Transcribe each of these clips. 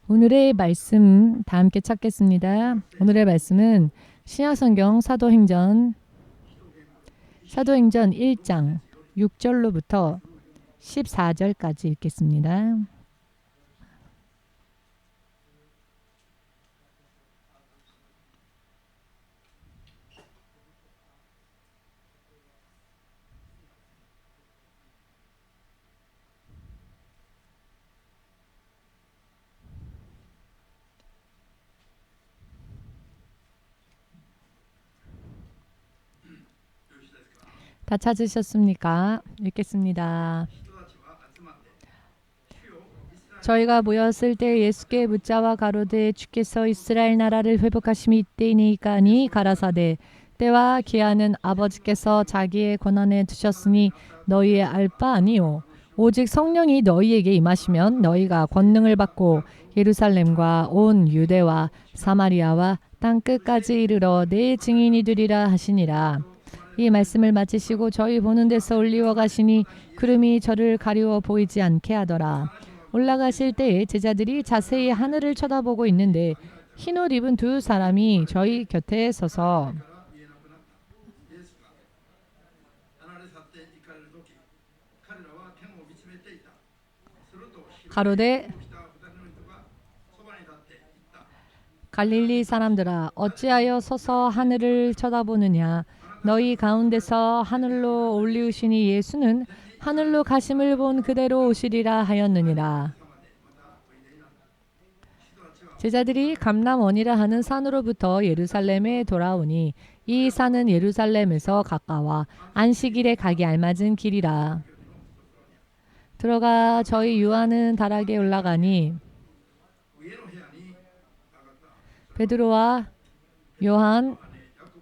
오늘의 말씀 다 함께 찾겠습니다. 오늘의 말씀은 신약성경 사도행전 1장 6절로부터 14절까지 읽겠습니다. 다 찾으셨습니까? 읽겠습니다. 저희가 모였을 때 예수께 묻자와 가로되 주께서 이스라엘 나라를 회복하심이 이때이니까니 가라사대 때와 기한은 아버지께서 자기의 권한에 두셨으니 너희의 알 바 아니요 오직 성령이 너희에게 임하시면 너희가 권능을 받고 예루살렘과 온 유대와 사마리아와 땅 끝까지 이르러 내 증인이 되리라 하시니라. 이 말씀을 마치시고 저희 보는 데서 올리워 가시니 구름이 저를 가리워 보이지 않게 하더라. 올라가실 때에 제자들이 자세히 하늘을 쳐다보고 있는데 흰옷 입은 두 사람이 저희 곁에 서서 가로되 갈릴리 사람들아 어찌하여 서서 하늘을 쳐다보느냐 너희 가운데서 하늘로 올리우시니 예수는 하늘로 가심을 본 그대로 오시리라 하였느니라. 제자들이 감람원이라 하는 산으로부터 예루살렘에 돌아오니 이 산은 예루살렘에서 가까워 안식일에 가기 알맞은 길이라. 들어가 저희 유하는 다락에 올라가니 베드로와 요한,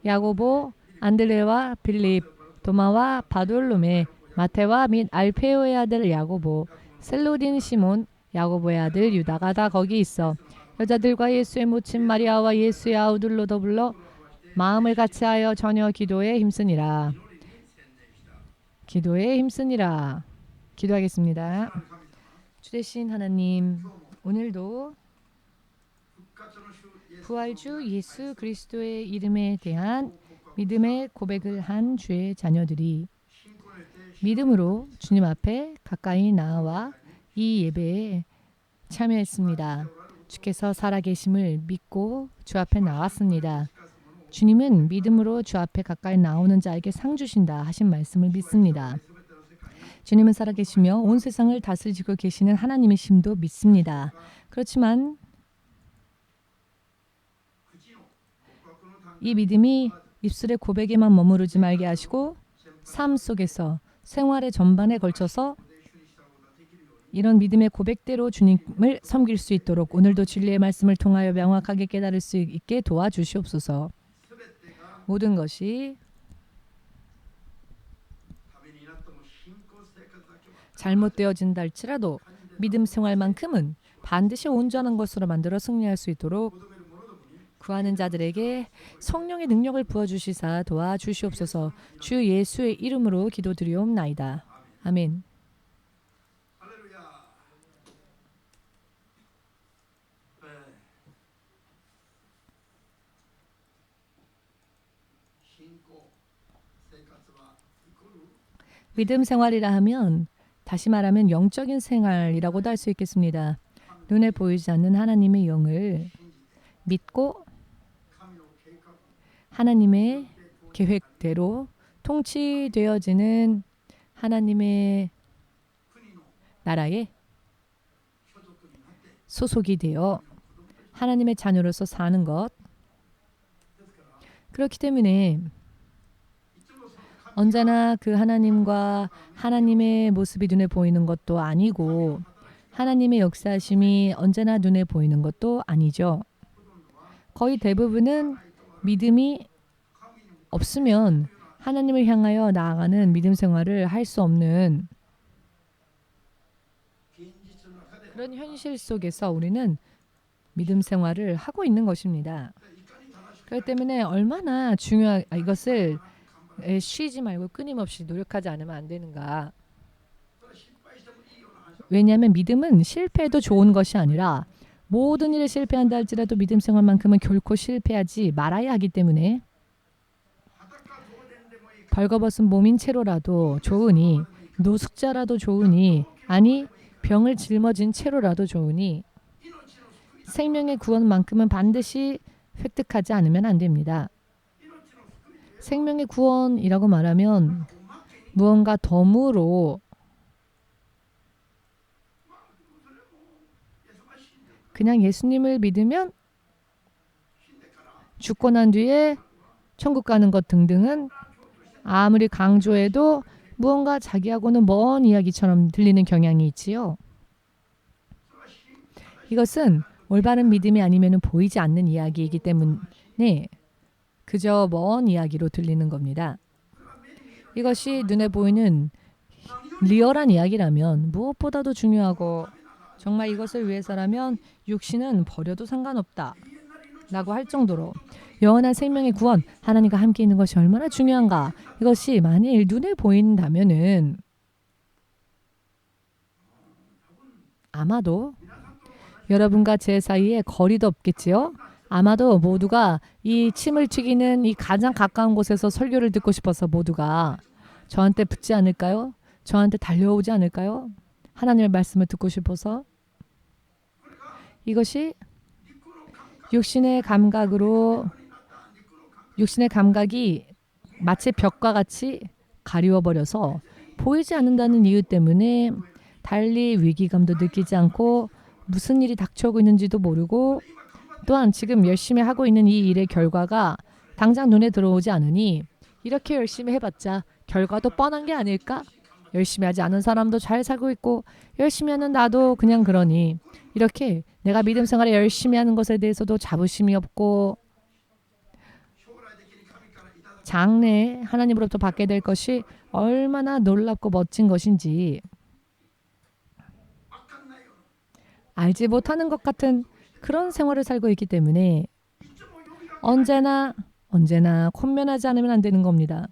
야고보, 안드레와 빌립, 도마와 바돌로메, 마테와 및 알페오의 아들 야고보, 셀로딘 시몬, 야고보의 아들 유다가 다 거기 있어 여자들과 예수의 모친 마리아와 예수의 아우들로 더불어 마음을 같이하여 전혀 기도에 힘쓰니라. 기도하겠습니다. 주되신 하나님, 오늘도 부활주 예수 그리스도의 이름에 대한 믿음의 고백을 한 주의 자녀들이 믿음으로 주님 앞에 가까이 나와 이 예배에 참여했습니다. 주께서 살아계심을 믿고 주 앞에 나왔습니다. 주님은 믿음으로 주 앞에 가까이 나오는 자에게 상 주신다 하신 말씀을 믿습니다. 주님은 살아계시며 온 세상을 다스리고 계시는 하나님이심도 믿습니다. 그렇지만 이 믿음이 입술의 고백에만 머무르지 말게 하시고 삶 속에서 생활의 전반에 걸쳐서 이런 믿음의 고백대로 주님을 섬길 수 있도록 오늘도 진리의 말씀을 통하여 명확하게 깨달을 수 있게 도와주시옵소서. 모든 것이 잘못되어진다 할지라도 믿음 생활만큼은 반드시 온전한 것으로 만들어 승리할 수 있도록 구하는 자들에게 성령의 능력을 부어주시사 도와주시옵소서. 주 예수의 이름으로 기도드리옵나이다. 아멘. 믿음 생활이라 하면 다시 말하면 영적인 생활이라고도 할 수 있겠습니다. 눈에 보이지 않는 하나님의 영을 믿고 하나님의 계획대로 통치되어지는 하나님의 나라에 소속이 되어 하나님의 자녀로서 사는 것. 그렇기 때문에 언제나 그 하나님과 하나님의 모습이 눈에 보이는 것도 아니고 하나님의 역사심이 언제나 눈에 보이는 것도 아니죠. 거의 대부분은 믿음이 없으면 하나님을 향하여 나아가는 믿음 생활을 할 수 없는 그런 현실 속에서 우리는 믿음 생활을 하고 있는 것입니다. 그렇기 때문에 얼마나 이것을 쉬지 말고 끊임없이 노력하지 않으면 안 되는가. 왜냐하면 믿음은 실패해도 좋은 것이 아니라 모든 일에 실패한다 할지라도 믿음 생활만큼은 결코 실패하지 말아야 하기 때문에 벌거벗은 몸인 채로라도 좋으니 노숙자라도 좋으니 아니 병을 짊어진 채로라도 좋으니 생명의 구원만큼은 반드시 획득하지 않으면 안 됩니다. 생명의 구원이라고 말하면 무언가 덤으로 그냥 예수님을 믿으면 죽고 난 뒤에 천국 가는 것 등등은 아무리 강조해도 무언가 자기하고는 먼 이야기처럼 들리는 경향이 있지요. 이것은 올바른 믿음이 아니면 보이지 않는 이야기이기 때문에 그저 먼 이야기로 들리는 겁니다. 이것이 눈에 보이는 리얼한 이야기라면 무엇보다도 중요하고 정말 이것을 위해서라면 육신은 버려도 상관없다 라고 할 정도로 영원한 생명의 구원, 하나님과 함께 있는 것이 얼마나 중요한가. 이것이 만일 눈에 보인다면은 아마도 여러분과 제 사이에 거리도 없겠지요. 아마도 모두가 이 침을 튀기는 이 가장 가까운 곳에서 설교를 듣고 싶어서 모두가 저한테 붙지 않을까요? 저한테 달려오지 않을까요? 하나님의 말씀을 듣고 싶어서. 이것이 육신의 감각이 마치 벽과 같이 가리워버려서 보이지 않는다는 이유 때문에 달리 위기감도 느끼지 않고 무슨 일이 닥쳐오고 있는지도 모르고 또한 지금 열심히 하고 있는 이 일의 결과가 당장 눈에 들어오지 않으니 이렇게 열심히 해봤자 결과도 뻔한 게 아닐까? 열심히 하지 않은 사람도 잘 살고 있고 열심히 하는 나도 그냥 그러니 이렇게 내가 믿음 생활에 열심히 하는 것에 대해서도 자부심이 없고 장래에 하나님으로부터 받게 될 것이 얼마나 놀랍고 멋진 것인지 알지 못하는 것 같은 그런 생활을 살고 있기 때문에 언제나 권면하지 않으면 안 되는 겁니다.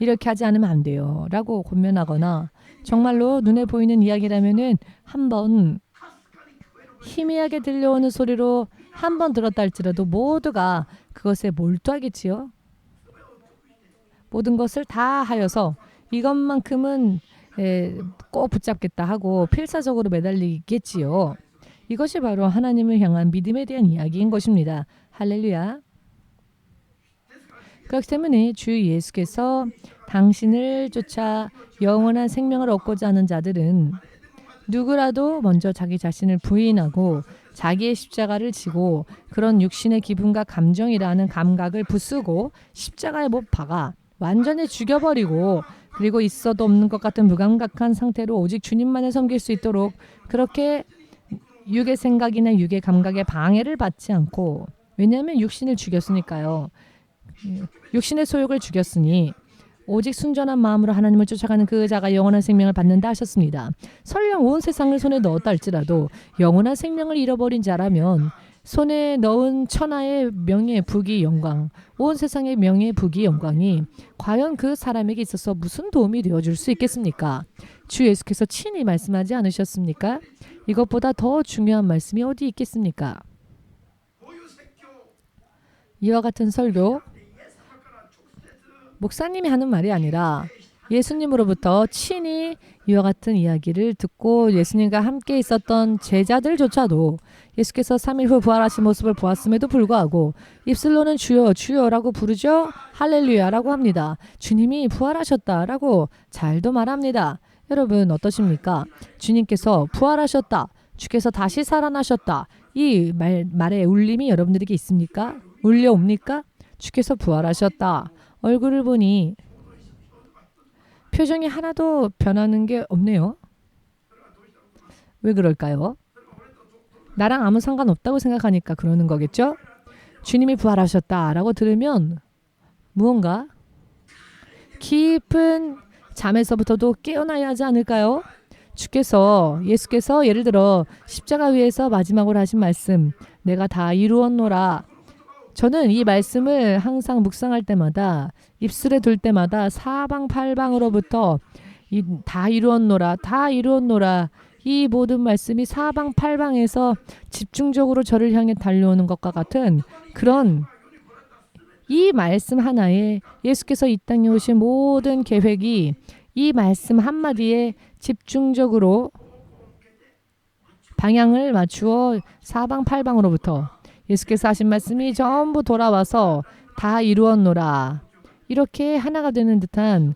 이렇게 하지 않으면 안 돼요 라고 권면하거나 정말로 눈에 보이는 이야기라면은 한번 희미하게 들려오는 소리로 한번 들었다 할지라도 모두가 그것에 몰두하겠지요. 모든 것을 다 하여서 이것만큼은 꼭 붙잡겠다 하고 필사적으로 매달리겠지요. 이것이 바로 하나님을 향한 믿음에 대한 이야기인 것입니다. 할렐루야. 그렇기 때문에 주 예수께서 당신을 쫓아 영원한 생명을 얻고자 하는 자들은 누구라도 먼저 자기 자신을 부인하고 자기의 십자가를 지고 그런 육신의 기분과 감정이라는 감각을 부수고 십자가에 못 박아 완전히 죽여버리고 그리고 있어도 없는 것 같은 무감각한 상태로 오직 주님만을 섬길 수 있도록 그렇게 육의 생각이나 육의 감각에 방해를 받지 않고 왜냐하면 육신을 죽였으니까요. 육신의 소욕을 죽였으니 오직 순전한 마음으로 하나님을 쫓아가는 그 자가 영원한 생명을 받는다 하셨습니다. 설령 온 세상을 손에 넣었다 할지라도 영원한 생명을 잃어버린 자라면 손에 넣은 천하의 명예, 부귀, 영광, 온 세상의 명예, 부귀, 영광이 과연 그 사람에게 있어서 무슨 도움이 되어줄 수 있겠습니까? 주 예수께서 친히 말씀하지 않으셨습니까? 이것보다 더 중요한 말씀이 어디 있겠습니까? 이와 같은 설교, 목사님이 하는 말이 아니라 예수님으로부터 친히 이와 같은 이야기를 듣고 예수님과 함께 있었던 제자들조차도 예수께서 3일 후 부활하신 모습을 보았음에도 불구하고 입술로는 주여 주여라고 부르죠. 할렐루야라고 합니다. 주님이 부활하셨다라고 잘도 말합니다. 여러분 어떠십니까? 주님께서 부활하셨다. 주께서 다시 살아나셨다. 이 말의 울림이 여러분들에게 있습니까? 울려옵니까? 주께서 부활하셨다. 얼굴을 보니 표정이 하나도 변하는 게 없네요. 왜 그럴까요? 나랑 아무 상관없다고 생각하니까 그러는 거겠죠? 주님이 부활하셨다라고 들으면 무언가 깊은 잠에서부터도 깨어나야 하지 않을까요? 예수께서 예를 들어 십자가 위에서 마지막으로 하신 말씀, 내가 다 이루었노라. 저는 이 말씀을 항상 묵상할 때마다 입술에 둘 때마다 사방팔방으로부터 다 이루었노라 다 이루었노라 이 모든 말씀이 사방팔방에서 집중적으로 저를 향해 달려오는 것과 같은 그런 이 말씀 하나에 예수께서 이 땅에 오신 모든 계획이 이 말씀 한마디에 집중적으로 방향을 맞추어 사방팔방으로부터 예수께서 하신 말씀이 전부 돌아와서 다 이루었노라. 이렇게 하나가 되는 듯한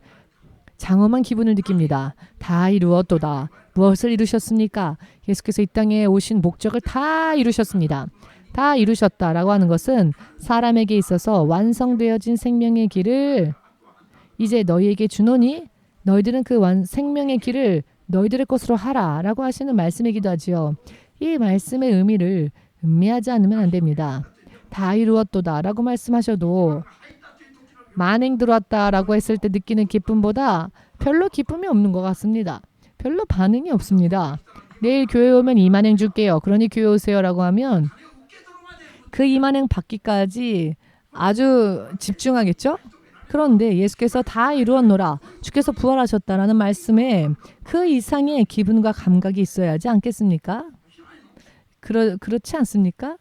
장엄한 기분을 느낍니다. 다 이루었도다. 무엇을 이루셨습니까? 예수께서 이 땅에 오신 목적을 다 이루셨습니다. 다 이루셨다라고 하는 것은 사람에게 있어서 완성되어진 생명의 길을 이제 너희에게 주노니 너희들은 그 생명의 길을 너희들의 것으로 하라라고 하시는 말씀이기도 하지요. 이 말씀의 의미를 음미하지 않으면 안 됩니다. 다 이루었도다라고 말씀하셔도 만행 들어왔다라고 했을 때 느끼는 기쁨보다 별로 기쁨이 없는 것 같습니다. 별로 반응이 없습니다. 내일 교회 오면 2만행 줄게요. 그러니 교회 오세요라고 하면 그 2만행 받기까지 아주 집중하겠죠? 그런데 예수께서 다 이루었노라. 주께서 부활하셨다라는 말씀에 그 이상의 기분과 감각이 있어야 하지 않겠습니까? 그렇지 않습니까?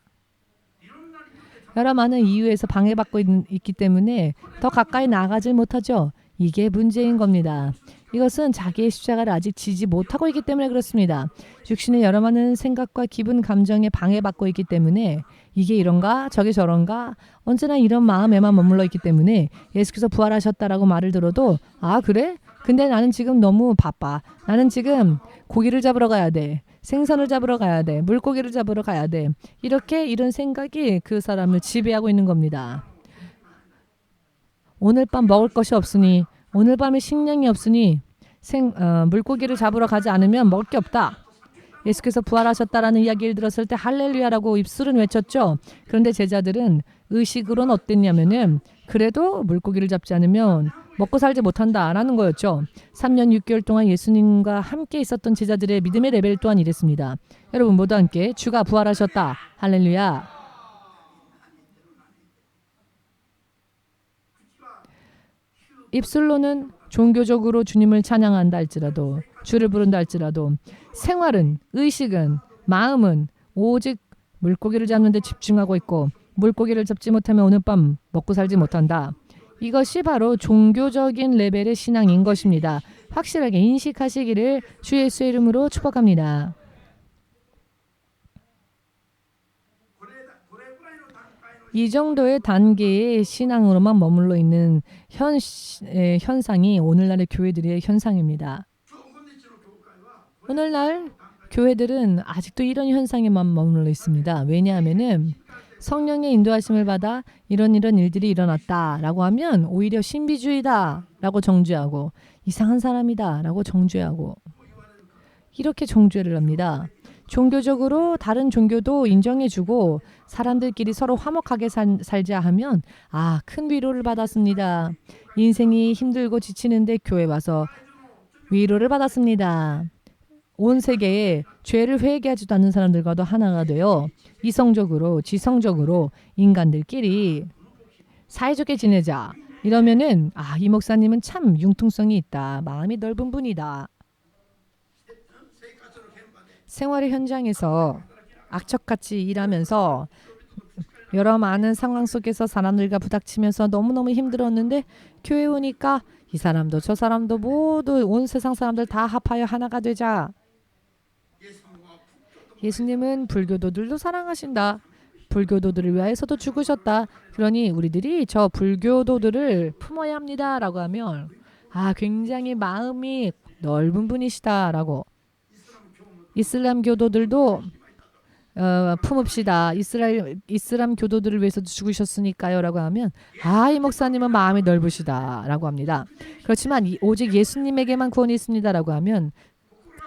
여러 많은 이유에서 방해받고 있기 때문에 더 가까이 나가질 못하죠. 이게 문제인 겁니다. 이것은 자기의 십자가를 아직 지지 못하고 있기 때문에 그렇습니다. 육신의 여러 많은 생각과 기분, 감정에 방해받고 있기 때문에 이게 이런가 저게 저런가 언제나 이런 마음에만 머물러 있기 때문에 예수께서 부활하셨다라고 말을 들어도 아 그래? 근데 나는 지금 너무 바빠. 나는 지금 고기를 잡으러 가야 돼. 생선을 잡으러 가야 돼. 물고기를 잡으러 가야 돼. 이렇게 이런 생각이 그 사람을 지배하고 있는 겁니다. 오늘 밤 먹을 것이 없으니 오늘 밤에 식량이 없으니 물고기를 잡으러 가지 않으면 먹을 게 없다. 예수께서 부활하셨다라는 이야기를 들었을 때 할렐루야라고 입술은 외쳤죠. 그런데 제자들은 의식으로는 어땠냐면은 그래도 물고기를 잡지 않으면 먹고 살지 못한다라는 거였죠. 3년 6개월 동안 예수님과 함께 있었던 제자들의 믿음의 레벨 또한 이랬습니다. 여러분 모두 함께 주가 부활하셨다. 할렐루야. 입술로는 종교적으로 주님을 찬양한다 할지라도 주를 부른다 할지라도 생활은 의식은 마음은 오직 물고기를 잡는 데 집중하고 있고 물고기를 잡지 못하면 오늘 밤 먹고 살지 못한다. 이것이 바로 종교적인 레벨의 신앙인 것입니다. 확실하게 인식하시기를 주 예수의 이름으로 축복합니다. 이 정도의 단계의 신앙으로만 머물러 있는 현상이 오늘날의 교회들의 현상입니다. 오늘날 교회들은 아직도 이런 현상에만 머물러 있습니다. 왜냐하면은 성령의 인도하심을 받아 이런 일들이 일어났다라고 하면 오히려 신비주의다라고 정죄하고 이상한 사람이다라고 정죄하고 이렇게 정죄를 합니다. 종교적으로 다른 종교도 인정해주고 사람들끼리 서로 화목하게 살자 하면 큰 위로를 받았습니다. 인생이 힘들고 지치는데 교회 와서 위로를 받았습니다. 온 세계에 죄를 회개하지도 않는 사람들과도 하나가 되어 이성적으로 지성적으로 인간들끼리 사이좋게 지내자. 이러면은 이 목사님은 참 융통성이 있다. 마음이 넓은 분이다. 생활의 현장에서 악착같이 일하면서 여러 많은 상황 속에서 사람들과 부닥치면서 너무너무 힘들었는데 교회 오니까 이 사람도 저 사람도 모두 온 세상 사람들 다 합하여 하나가 되자. 예수님은 불교도들도 사랑하신다. 불교도들을 위하여서도 죽으셨다. 그러니 우리들이 저 불교도들을 품어야 합니다. 라고 하면 굉장히 마음이 넓은 분이시다라고 이슬람 교도들도 품읍시다. 이슬람 교도들을 위해서도 죽으셨으니까요. 라고 하면 이 목사님은 마음이 넓으시다. 라고 합니다. 그렇지만 오직 예수님에게만 구원이 있습니다. 라고 하면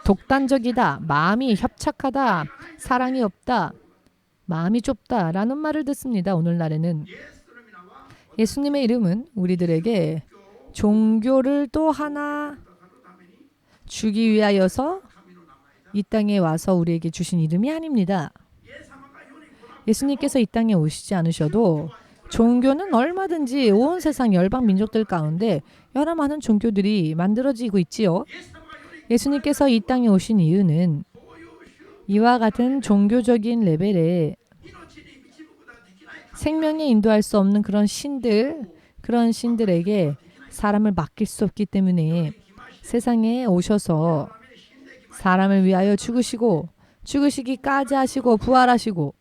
독단적이다. 마음이 협착하다. 사랑이 없다. 마음이 좁다. 라는 말을 듣습니다. 오늘날에는. 예수님의 이름은 우리들에게 종교를 또 하나 주기 위하여서 이 땅에 와서 우리에게 주신 이름이 아닙니다. 예수님께서 이 땅에 오시지 않으셔도 종교는 얼마든지 온 세상 열방 민족들 가운데 여러 많은 종교들이 만들어지고 있지요. 예수님께서 이 땅에 오신 이유는 이와 같은 종교적인 레벨에 생명에 인도할 수 없는 그런 신들에게 사람을 맡길 수 없기 때문에 세상에 오셔서 사람을 위하여 죽으시기까지 하시고 부활하시고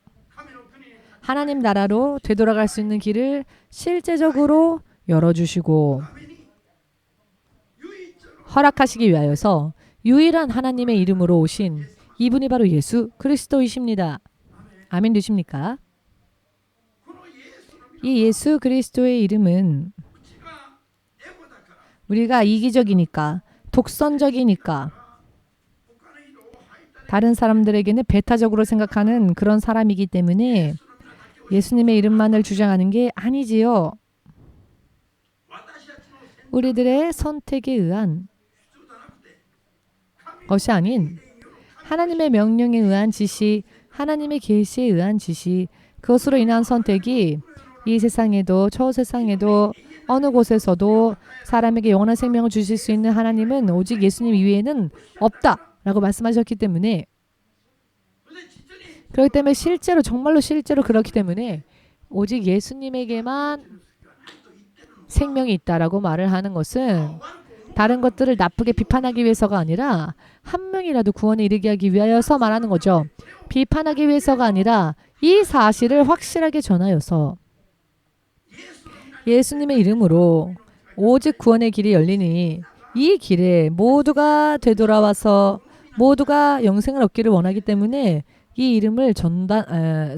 하나님 나라로 되돌아갈 수 있는 길을 실제적으로 열어주시고 허락하시기 위하여서 유일한 하나님의 이름으로 오신 이분이 바로 예수 그리스도이십니다. 아멘 되십니까? 이 예수 그리스도의 이름은 우리가 이기적이니까, 독선적이니까, 다른 사람들에게는 배타적으로 생각하는 그런 사람이기 때문에 예수님의 이름만을 주장하는 게 아니지요. 우리들의 선택에 의한 것이 아닌 하나님의 명령에 의한 지시, 하나님의 계시에 의한 지시, 그것으로 인한 선택이 이 세상에도 저 세상에도 어느 곳에서도 사람에게 영원한 생명을 주실 수 있는 하나님은 오직 예수님 이외에는 없다라고 말씀하셨기 때문에 그렇기 때문에 실제로 정말로 실제로 그렇기 때문에 오직 예수님에게만 생명이 있다라고 말을 하는 것은 다른 것들을 나쁘게 비판하기 위해서가 아니라 한 명이라도 구원에 이르게 하기 위하여서 말하는 거죠. 비판하기 위해서가 아니라 이 사실을 확실하게 전하여서 예수님의 이름으로 오직 구원의 길이 열리니 이 길에 모두가 되돌아와서 모두가 영생을 얻기를 원하기 때문에 이 이름을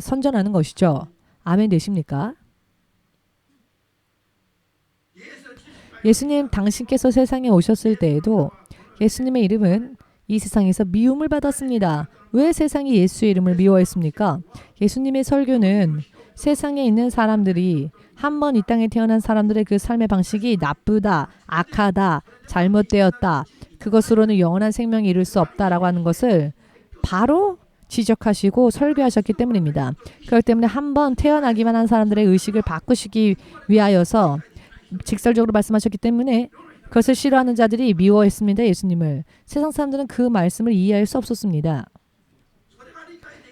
선전하는 것이죠. 아멘 되십니까? 예수님 당신께서 세상에 오셨을 때에도 예수님의 이름은 이 세상에서 미움을 받았습니다. 왜 세상이 예수의 이름을 미워했습니까? 예수님의 설교는 세상에 있는 사람들이 한 번 이 땅에 태어난 사람들의 그 삶의 방식이 나쁘다, 악하다, 잘못되었다, 그것으로는 영원한 생명이 이룰 수 없다라고 하는 것을 바로 지적하시고 설교하셨기 때문입니다. 그렇기 때문에 한 번 태어나기만 한 사람들의 의식을 바꾸시기 위하여서 직설적으로 말씀하셨기 때문에 그것을 싫어하는 자들이 미워했습니다. 예수님을. 세상 사람들은 그 말씀을 이해할 수 없었습니다.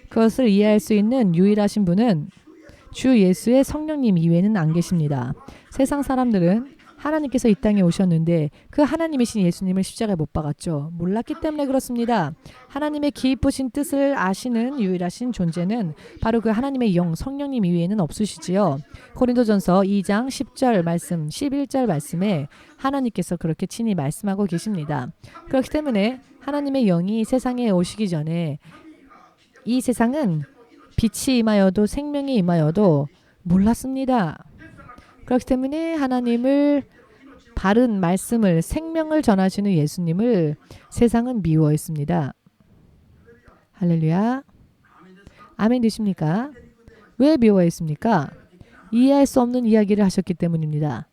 그것을 이해할 수 있는 유일하신 분은 주 예수의 성령님 이외에는 안 계십니다. 세상 사람들은 하나님께서 이 땅에 오셨는데 그 하나님이신 예수님을 십자가에 못 박았죠. 몰랐기 때문에 그렇습니다. 하나님의 깊으신 뜻을 아시는 유일하신 존재는 바로 그 하나님의 영 성령님 이외에는 없으시지요. 고린도전서 2장 10절 말씀 11절 말씀에 하나님께서 그렇게 친히 말씀하고 계십니다. 그렇기 때문에 하나님의 영이 세상에 오시기 전에 이 세상은 빛이 임하여도 생명이 임하여도 몰랐습니다. 그렇기 때문에 하나님을 바른 말씀을 생명을 전하시는 예수님을 세상은 미워했습니다. 할렐루야. 아멘 되십니까? 왜 미워했습니까? 이해할 수 없는 이야기를 하셨기 때문입니다.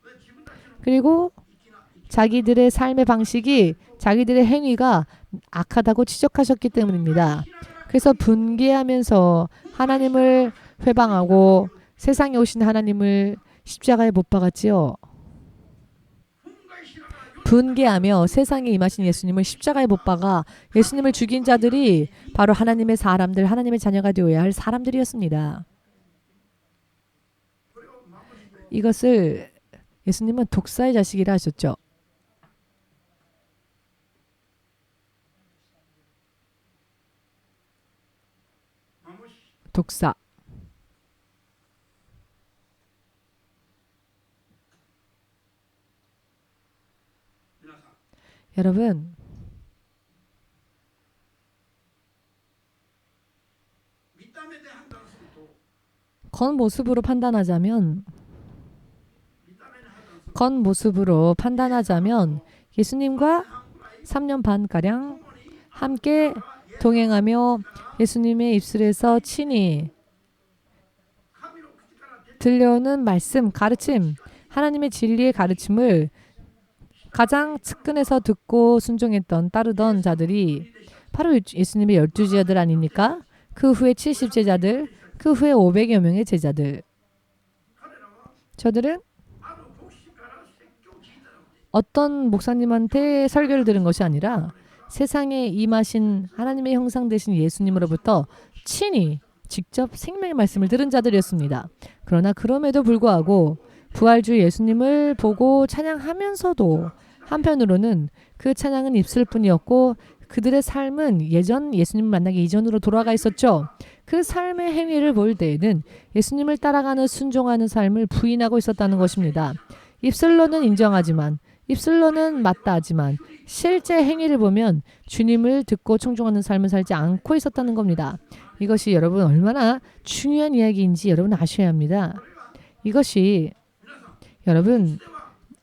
그리고 자기들의 삶의 방식이 자기들의 행위가 악하다고 지적하셨기 때문입니다. 그래서 분개하면서 하나님을 회방하고 세상에 오신 하나님을 십자가에 못 박았지요. 분개하며 세상에 임하신 예수님을 십자가에 못 박아 예수님을 죽인 자들이 바로 하나님의 사람들, 하나님의 자녀가 되어야 할 사람들이었습니다. 이것을 예수님은 독사의 자식이라 하셨죠. 독사. 여러분, 겉모습으로 판단하자면 예수님과 3년 반가량 함께 동행하며 예수님의 입술에서 친히 들려오는 말씀, 가르침, 하나님의 진리의 가르침을 가장 측근에서 듣고 순종했던 따르던 자들이 바로 예수님의 12제자들 아닙니까? 그 후에 70제자들, 그 후에 500여 명의 제자들. 저들은 어떤 목사님한테 설교를 들은 것이 아니라 세상에 임하신 하나님의 형상 되신 예수님으로부터 친히 직접 생명의 말씀을 들은 자들이었습니다. 그러나 그럼에도 불구하고 부활주 예수님을 보고 찬양하면서도 한편으로는 그 찬양은 입술 뿐이었고 그들의 삶은 예전 예수님을 만나기 이전으로 돌아가 있었죠. 그 삶의 행위를 볼 때에는 예수님을 따라가는 순종하는 삶을 부인하고 있었다는 것입니다. 입술로는 인정하지만 입술로는 맞다 하지만 실제 행위를 보면 주님을 듣고 청종하는 삶을 살지 않고 있었다는 겁니다. 이것이 여러분 얼마나 중요한 이야기인지 여러분 아셔야 합니다. 이것이 여러분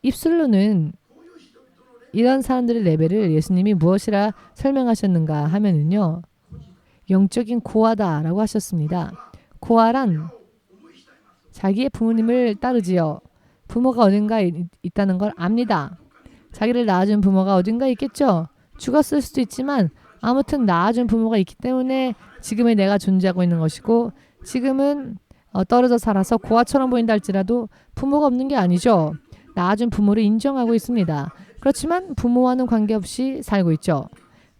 입술로는 이런 사람들의 레벨을 예수님이 무엇이라 설명하셨는가 하면은요. 영적인 고아다라고 하셨습니다. 고아란 자기의 부모님을 따르지요. 부모가 어딘가 있다는 걸 압니다. 자기를 낳아준 부모가 어딘가 있겠죠. 죽었을 수도 있지만 아무튼 낳아준 부모가 있기 때문에 지금의 내가 존재하고 있는 것이고 지금은 떨어져 살아서 고아처럼 보인다 할지라도 부모가 없는 게 아니죠. 낳아준 부모를 인정하고 있습니다. 그렇지만 부모와는 관계없이 살고 있죠.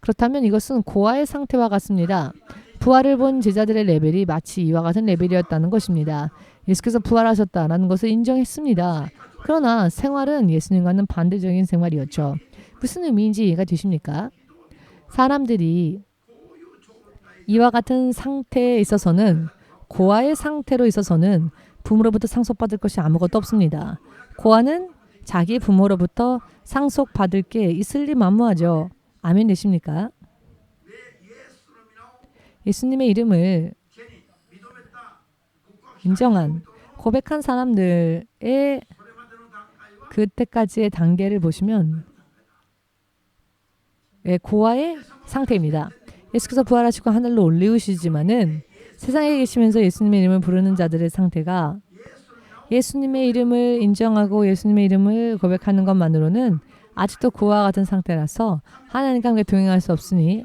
그렇다면 이것은 고아의 상태와 같습니다. 부활을 본 제자들의 레벨이 마치 이와 같은 레벨이었다는 것입니다. 예수께서 부활하셨다라는 것을 인정했습니다. 그러나 생활은 예수님과는 반대적인 생활이었죠. 무슨 의미인지 이해가 되십니까? 사람들이 이와 같은 상태에 있어서는 고아의 상태로 있어서는 부모로부터 상속받을 것이 아무것도 없습니다. 고아는 자기 부모로부터 상속받을 게 있을 리 만무하죠. 아멘 되십니까? 예수님의 이름을 인정한 고백한 사람들의 그때까지의 단계를 보시면 고아의 상태입니다. 예수께서 부활하시고 하늘로 올리우시지만은 세상에 계시면서 예수님의 이름을 부르는 자들의 상태가 예수님의 이름을 인정하고 예수님의 이름을 고백하는 것만으로는 아직도 그와 같은 상태라서 하나님과 함께 동행할 수 없으니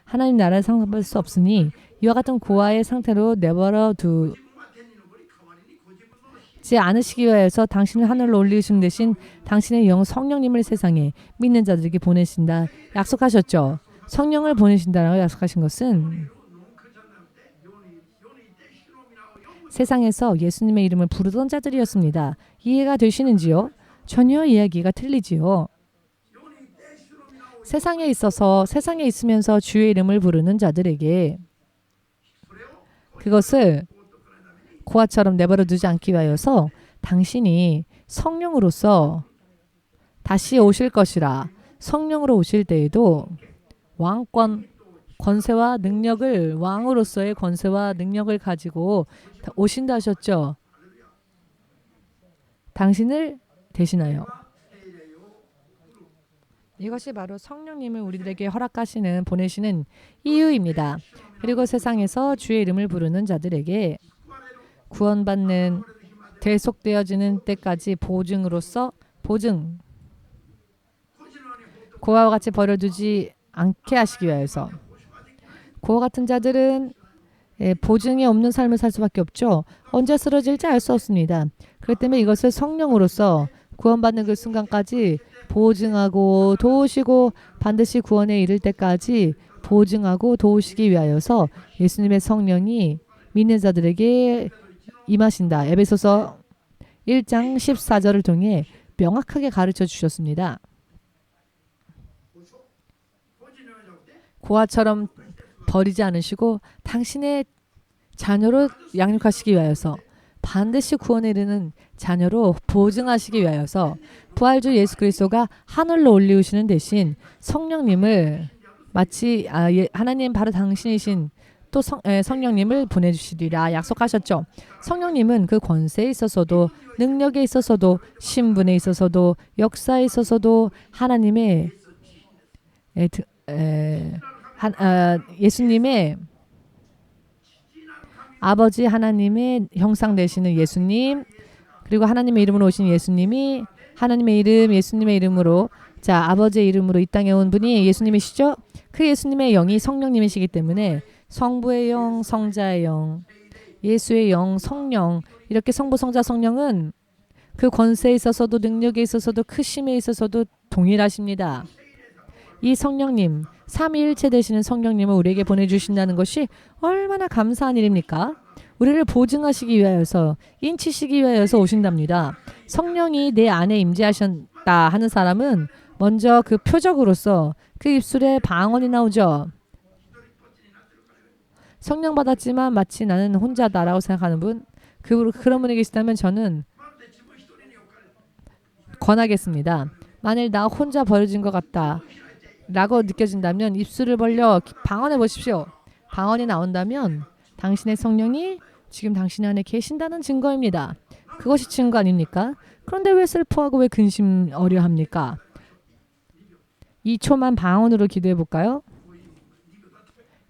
하나님 나라를 상속받을 수 없으니 이와 같은 고아의 상태로 내버려 두지 않으시기 위하여서 당신을 하늘로 올리신 대신 당신의 영 성령님을 세상에 믿는 자들에게 보내신다 약속하셨죠. 성령을 보내신다라고 약속하신 것은 세상에서 예수님의 이름을 부르던 자들이었습니다. 이해가 되시는지요? 전혀 이야기가 틀리지요. 세상에 있어서 세상에 있으면서 주의 이름을 부르는 자들에게 그것을 고아처럼 내버려 두지 않기 위하여서 당신이 성령으로서 다시 오실 것이라 성령으로 오실 때에도 왕권 권세와 능력을 왕으로서의 권세와 능력을 가지고 오신다 하셨죠. 당신을 대신하여. 이것이 바로 성령님을 우리들에게 허락하시는 보내시는 이유입니다. 그리고 세상에서 주의 이름을 부르는 자들에게 구원받는 대속되어지는 때까지 보증으로서 보증 고아와 같이 버려두지 않게 하시기 위해서 고아 같은 자들은 보증이 없는 삶을 살 수밖에 없죠. 언제 쓰러질지 알 수 없습니다. 그렇기 때문에 이것을 성령으로서 구원받는 그 순간까지 보증하고 도우시고 반드시 구원에 이를 때까지 보증하고 도우시기 위하여서 예수님의 성령이 믿는 자들에게 임하신다. 에베소서 1장 14절을 통해 명확하게 가르쳐 주셨습니다. 고아처럼 버리지 않으시고 당신의 자녀로 양육하시기 위하여서 반드시 구원에 이르는 자녀로 보증하시기 위하여서 부활주 예수 그리스도가 하늘로 올리우시는 대신 성령님을 마치 하나님 바로 당신이신 또 성령님을 보내주시리라 약속하셨죠. 성령님은 그 권세에 있어서도 능력에 있어서도 신분에 있어서도 역사에 있어서도 하나님의 예수님의 아버지 하나님의 형상 되시는 예수님 그리고 하나님의 이름으로 오신 예수님이 하나님의 이름 예수님의 이름으로 자 아버지의 이름으로 이 땅에 온 분이 예수님이시죠. 그 예수님의 영이 성령님이시기 때문에 성부의 영 성자의 영 예수의 영 성령 이렇게 성부 성자 성령은 그 권세에 있어서도 능력에 있어서도 크심에 있어서도 동일하십니다. 이 성령님 삼위일체 되시는 성령님을 우리에게 보내주신다는 것이 얼마나 감사한 일입니까? 우리를 보증하시기 위하여서, 인치시기 위하여서 오신답니다. 성령이 내 안에 임재하셨다 하는 사람은 먼저 그 표적으로서 그 입술에 방언이 나오죠. 성령 받았지만 마치 나는 혼자다라고 생각하는 분, 그런 분이 계시다면 저는 권하겠습니다. 만일 나 혼자 버려진 것 같다 라고 느껴진다면 입술을 벌려 방언해 보십시오. 방언이 나온다면 당신의 성령이 지금 당신 안에 계신다는 증거입니다. 그것이 증거 아닙니까? 그런데 왜 슬퍼하고 왜 근심 어려합니까? 2초만 방언으로 기도해 볼까요?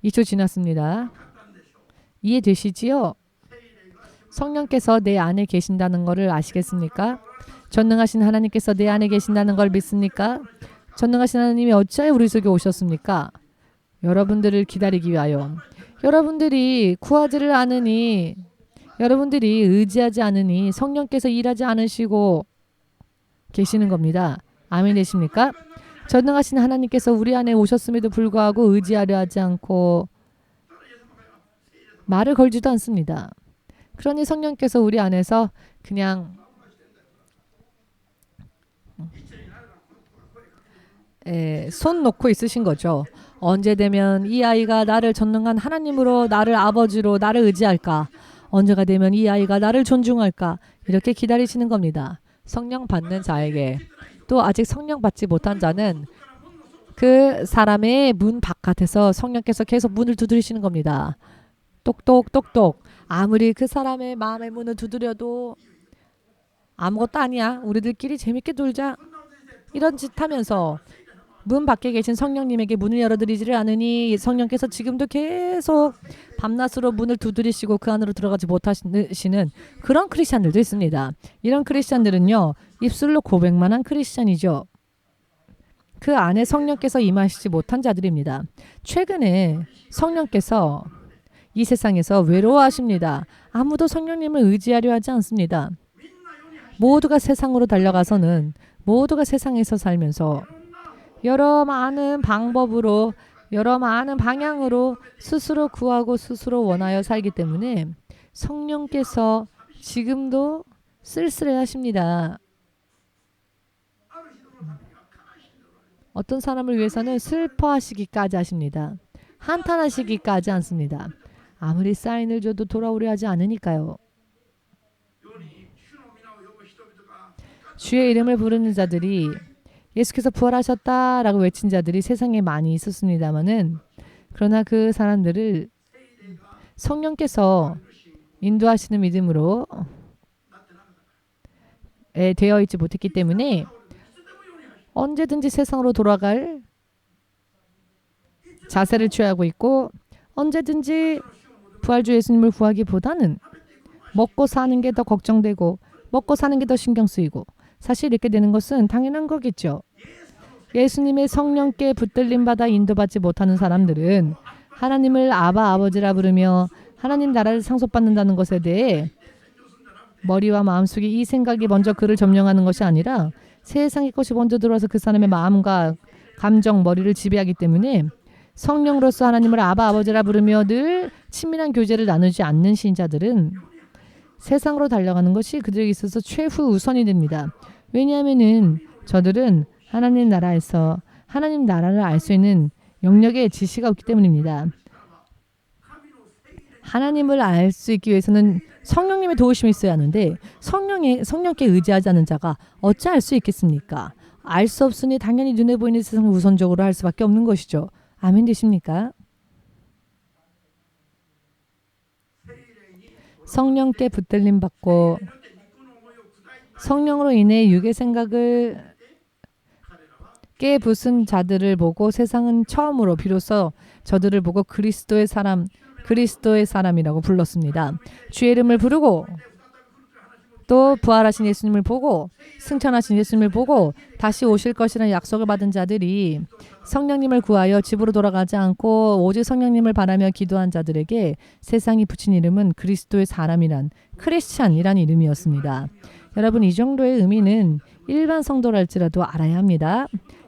2초 지났습니다. 이해되시지요? 성령께서 내 안에 계신다는 것을 아시겠습니까? 전능하신 하나님께서 내 안에 계신다는 걸 믿습니까? 전능하신 하나님이 어찌하여 우리 속에 오셨습니까? 여러분들을 기다리기 위하여. 여러분들이 구하지를 않으니, 여러분들이 의지하지 않으니 성령께서 일하지 않으시고 계시는 겁니다. 아멘 되십니까? 전능하신 하나님께서 우리 안에 오셨음에도 불구하고 의지하려 하지 않고 말을 걸지도 않습니다. 그러니 성령께서 우리 안에서 그냥 손 놓고 있으신 거죠. 언제 되면 이 아이가 나를 전능한 하나님으로, 나를 아버지로, 나를 의지할까? 언제가 되면 이 아이가 나를 존중할까? 이렇게 기다리시는 겁니다. 성령 받는 자에게. 또 아직 성령 받지 못한 자는 그 사람의 문 바깥에서 성령께서 계속 문을 두드리시는 겁니다. 똑똑똑똑. 아무리 그 사람의 마음의 문을 두드려도 아무것도 아니야. 우리들끼리 재밌게 놀자. 이런 짓 하면서 문 밖에 계신 성령님에게 문을 열어드리지를 않으니 성령께서 지금도 계속 밤낮으로 문을 두드리시고 그 안으로 들어가지 못하시는 그런 크리스찬들도 있습니다. 이런 크리스찬들은요, 입술로 고백만 한 크리스찬이죠. 그 안에 성령께서 임하시지 못한 자들입니다. 최근에 성령께서 이 세상에서 외로워하십니다. 아무도 성령님을 의지하려 하지 않습니다. 모두가 세상으로 달려가서는, 모두가 세상에서 살면서 여러 많은 방법으로, 여러 많은 방향으로 스스로 구하고 스스로 원하여 살기 때문에 성령께서 지금도 쓸쓸해 하십니다. 어떤 사람을 위해서는 슬퍼하시기까지 하십니다. 한탄하시기까지 않습니다. 아무리 사인을 줘도 돌아오려 하지 않으니까요. 주의 이름을 부르는 자들이, 예수께서 부활하셨다라고 외친 자들이 세상에 많이 있었습니다마는, 그러나 그 사람들을 성령께서 인도하시는 믿음으로 되어 있지 못했기 때문에 언제든지 세상으로 돌아갈 자세를 취하고 있고, 언제든지 부활주 예수님을 구하기보다는 먹고 사는 게 더 걱정되고 먹고 사는 게 더 신경 쓰이고, 사실 이렇게 되는 것은 당연한 거겠죠. 예수님의 성령께 붙들림 받아 인도받지 못하는 사람들은 하나님을 아바 아버지라 부르며 하나님 나라를 상속받는다는 것에 대해 머리와 마음속에 이 생각이 먼저 그를 점령하는 것이 아니라 세상의 것이 먼저 들어와서 그 사람의 마음과 감정, 머리를 지배하기 때문에 성령으로서 하나님을 아바 아버지라 부르며 늘 친밀한 교제를 나누지 않는 신자들은 세상으로 달려가는 것이 그들에게 있어서 최후우선이 됩니다. 왜냐하면은 저들은 하나님 나라에서 하나님 나라를 알 수 있는 영역의 지시가 없기 때문입니다. 하나님을 알 수 있기 위해서는 성령님의 도우심이 있어야 하는데 성령께 의지하지 않은 자가 어찌 알 수 있겠습니까? 알 수 없으니 당연히 눈에 보이는 세상을 우선적으로 할 수밖에 없는 것이죠. 아멘 되십니까? 성령께 붙들림 받고 성령으로 인해 육의 생각을 깨부순 자들을 보고 세상은 처음으로 비로소 저들을 보고 그리스도의 사람이라고 불렀습니다. 주의 이름을 부르고 또 부활하신 예수님을 보고 승천하신 예수님을 보고 다시 오실 것이라는 약속을 받은 자들이 성령님을 구하여 집으로 돌아가지 않고 오직 성령님을 바라며 기도한 자들에게 세상이 붙인 이름은 그리스도의 사람이란 크리스찬이란 이름이었습니다. 여러분, 이 정도의 의미는 일반 성도랄지라도 알아야 합니다.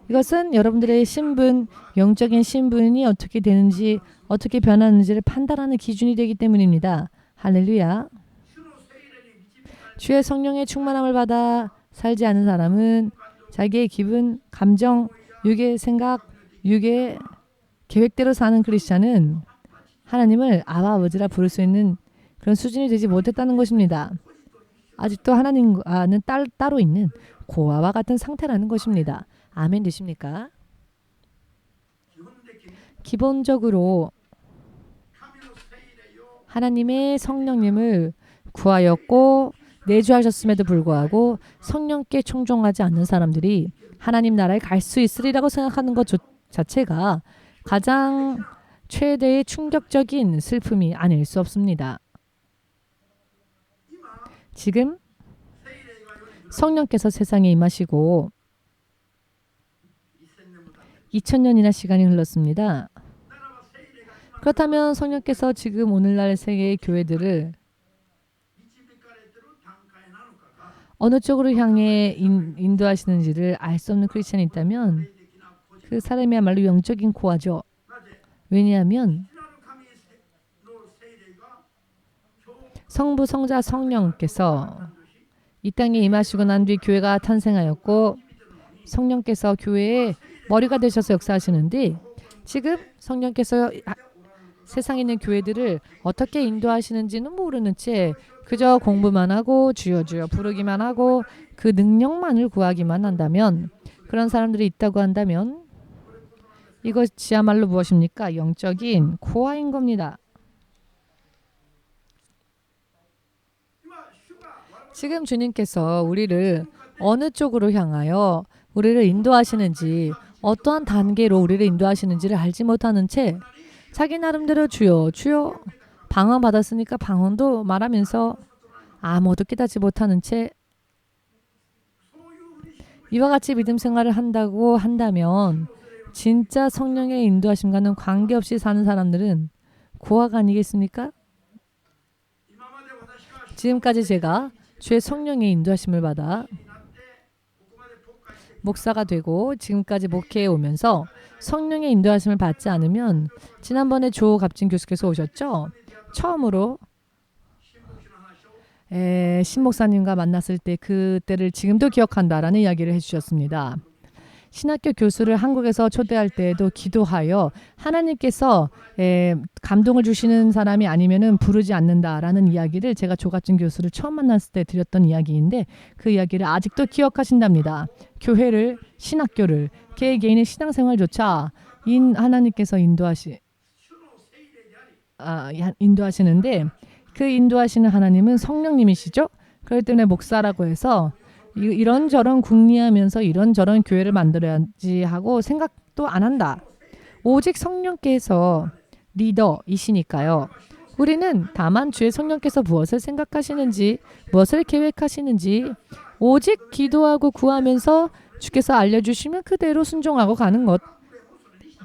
이것은 여러분들의 신분, 영적인 신분이 어떻게 되는지, 어떻게 변하는지를 판단하는 기준이 되기 때문입니다. 할렐루야. 주의 성령의 충만함을 받아 살지 않은 사람은 자기의 기분, 감정, 육의 생각, 육의 계획대로 사는 크리스찬은 하나님을 아바 아버지라 부를 수 있는 그런 수준이 되지 못했다는 것입니다. 아직도 하나님과는 따로 있는 고아와 같은 상태라는 것입니다. 아멘 되십니까? 기본적으로 하나님의 성령님을 구하였고 내주하셨음에도 불구하고 성령께 충종하지 않는 사람들이 하나님 나라에 갈 수 있으리라고 생각하는 것 자체가 가장 최대의 충격적인 슬픔이 아닐 수 없습니다. 지금 성령께서 세상에 임하시고 2000년이나 시간이 흘렀습니다. 그렇다면 성령께서 지금 오늘날 세계의 교회들을 어느 쪽으로 향해 인도하시는지를 알 수 없는 크리스천이 있다면 그 사람이야말로 영적인 고아죠. 왜냐하면 성부, 성자, 성령께서 이 땅에 임하시고 난 뒤 교회가 탄생하였고 성령께서 교회의 머리가 되셔서 역사하시는데 지금 성령께서 세상에 있는 교회들을 어떻게 인도하시는지는 모르는 채 그저 공부만 하고 주여 주여 부르기만 하고 그 능력만을 구하기만 한다면 그런 사람들이 있다고 한다면 이것이야말로 무엇입니까? 영적인 고아인 겁니다. 지금 주님께서 우리를 어느 쪽으로 향하여 우리를 인도하시는지 어떠한 단계로 우리를 인도하시는지를 알지 못하는 채 자기 나름대로 주여 주여 방언 받았으니까 방언도 말하면서 아무것도 깨닫지 못하는 채 이와 같이 믿음 생활을 한다고 한다면 진짜 성령의 인도하심과는 관계없이 사는 사람들은 고아가 아니겠습니까? 지금까지 제가 주의 성령의 인도하심을 받아 목사가 되고 지금까지 목회해 오면서 성령의 인도하심을 받지 않으면 지난번에 조 갑진 교수께서 오셨죠? 처음으로 신 목사님과 만났을 때 그때를 지금도 기억한다라는 이야기를 해주셨습니다. 신학교 교수를 한국에서 초대할 때에도 기도하여 하나님께서 감동을 주시는 사람이 아니면은 부르지 않는다라는 이야기를 제가 조갑진 교수를 처음 만났을 때 드렸던 이야기인데 그 이야기를 아직도 기억하신답니다. 교회를 신학교를 개개인의 신앙생활조차 하나님께서 인도하시는데 그 인도하시는 하나님은 성령님이시죠. 그렇기 때문에 목사라고 해서 이런저런 궁리하면서 이런저런 교회를 만들어야지 하고 생각도 안 한다. 오직 성령께서 리더이시니까요. 우리는 다만 주의 성령께서 무엇을 생각하시는지 무엇을 계획하시는지 오직 기도하고 구하면서 주께서 알려주시면 그대로 순종하고 가는 것.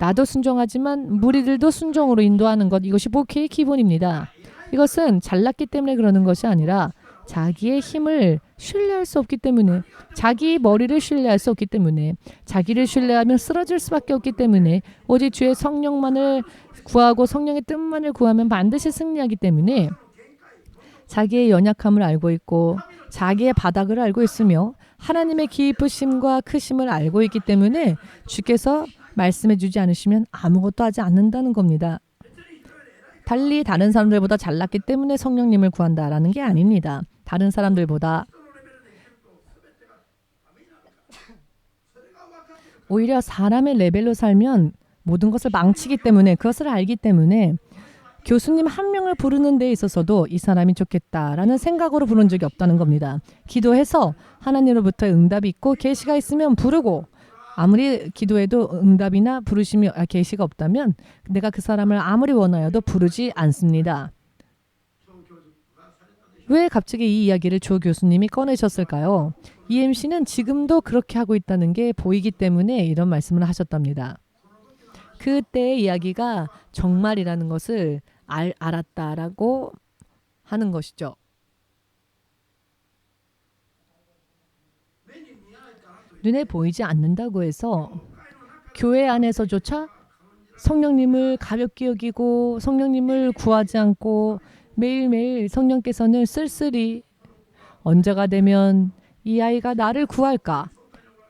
나도 순종하지만 무리들도 순종으로 인도하는 것. 이것이 목회의 기본입니다. 이것은 잘났기 때문에 그러는 것이 아니라 자기의 힘을 신뢰할 수 없기 때문에 자기 머리를 신뢰할 수 없기 때문에 자기를 신뢰하면 쓰러질 수밖에 없기 때문에 오직 주의 성령만을 구하고 성령의 뜻만을 구하면 반드시 승리하기 때문에 자기의 연약함을 알고 있고 자기의 바닥을 알고 있으며 하나님의 깊으심과 크심을 알고 있기 때문에 주께서 말씀해 주지 않으시면 아무것도 하지 않는다는 겁니다. 달리 다른 사람들보다 잘났기 때문에 성령님을 구한다라는 게 아닙니다. 다른 사람들보다 오히려 사람의 레벨로 살면 모든 것을 망치기 때문에 그것을 알기 때문에 교수님 한 명을 부르는 데 있어서도 이 사람이 좋겠다라는 생각으로 부른 적이 없다는 겁니다. 기도해서 하나님으로부터 응답이 있고 계시가 있으면 부르고 아무리 기도해도 응답이나 부르심이 계시가 없다면 내가 그 사람을 아무리 원하여도 부르지 않습니다. 왜 갑자기 이 이야기를 조 교수님이 꺼내셨을까요? EMC는 지금도 그렇게 하고 있다는 게 보이기 때문에 이런 말씀을 하셨답니다. 그때의 이야기가 정말이라는 것을 알았다라고 하는 것이죠. 눈에 보이지 않는다고 해서 교회 안에서조차 성령님을 가볍게 여기고 성령님을 구하지 않고 매일매일 성령께서는 쓸쓸히 언제가 되면 이 아이가 나를 구할까?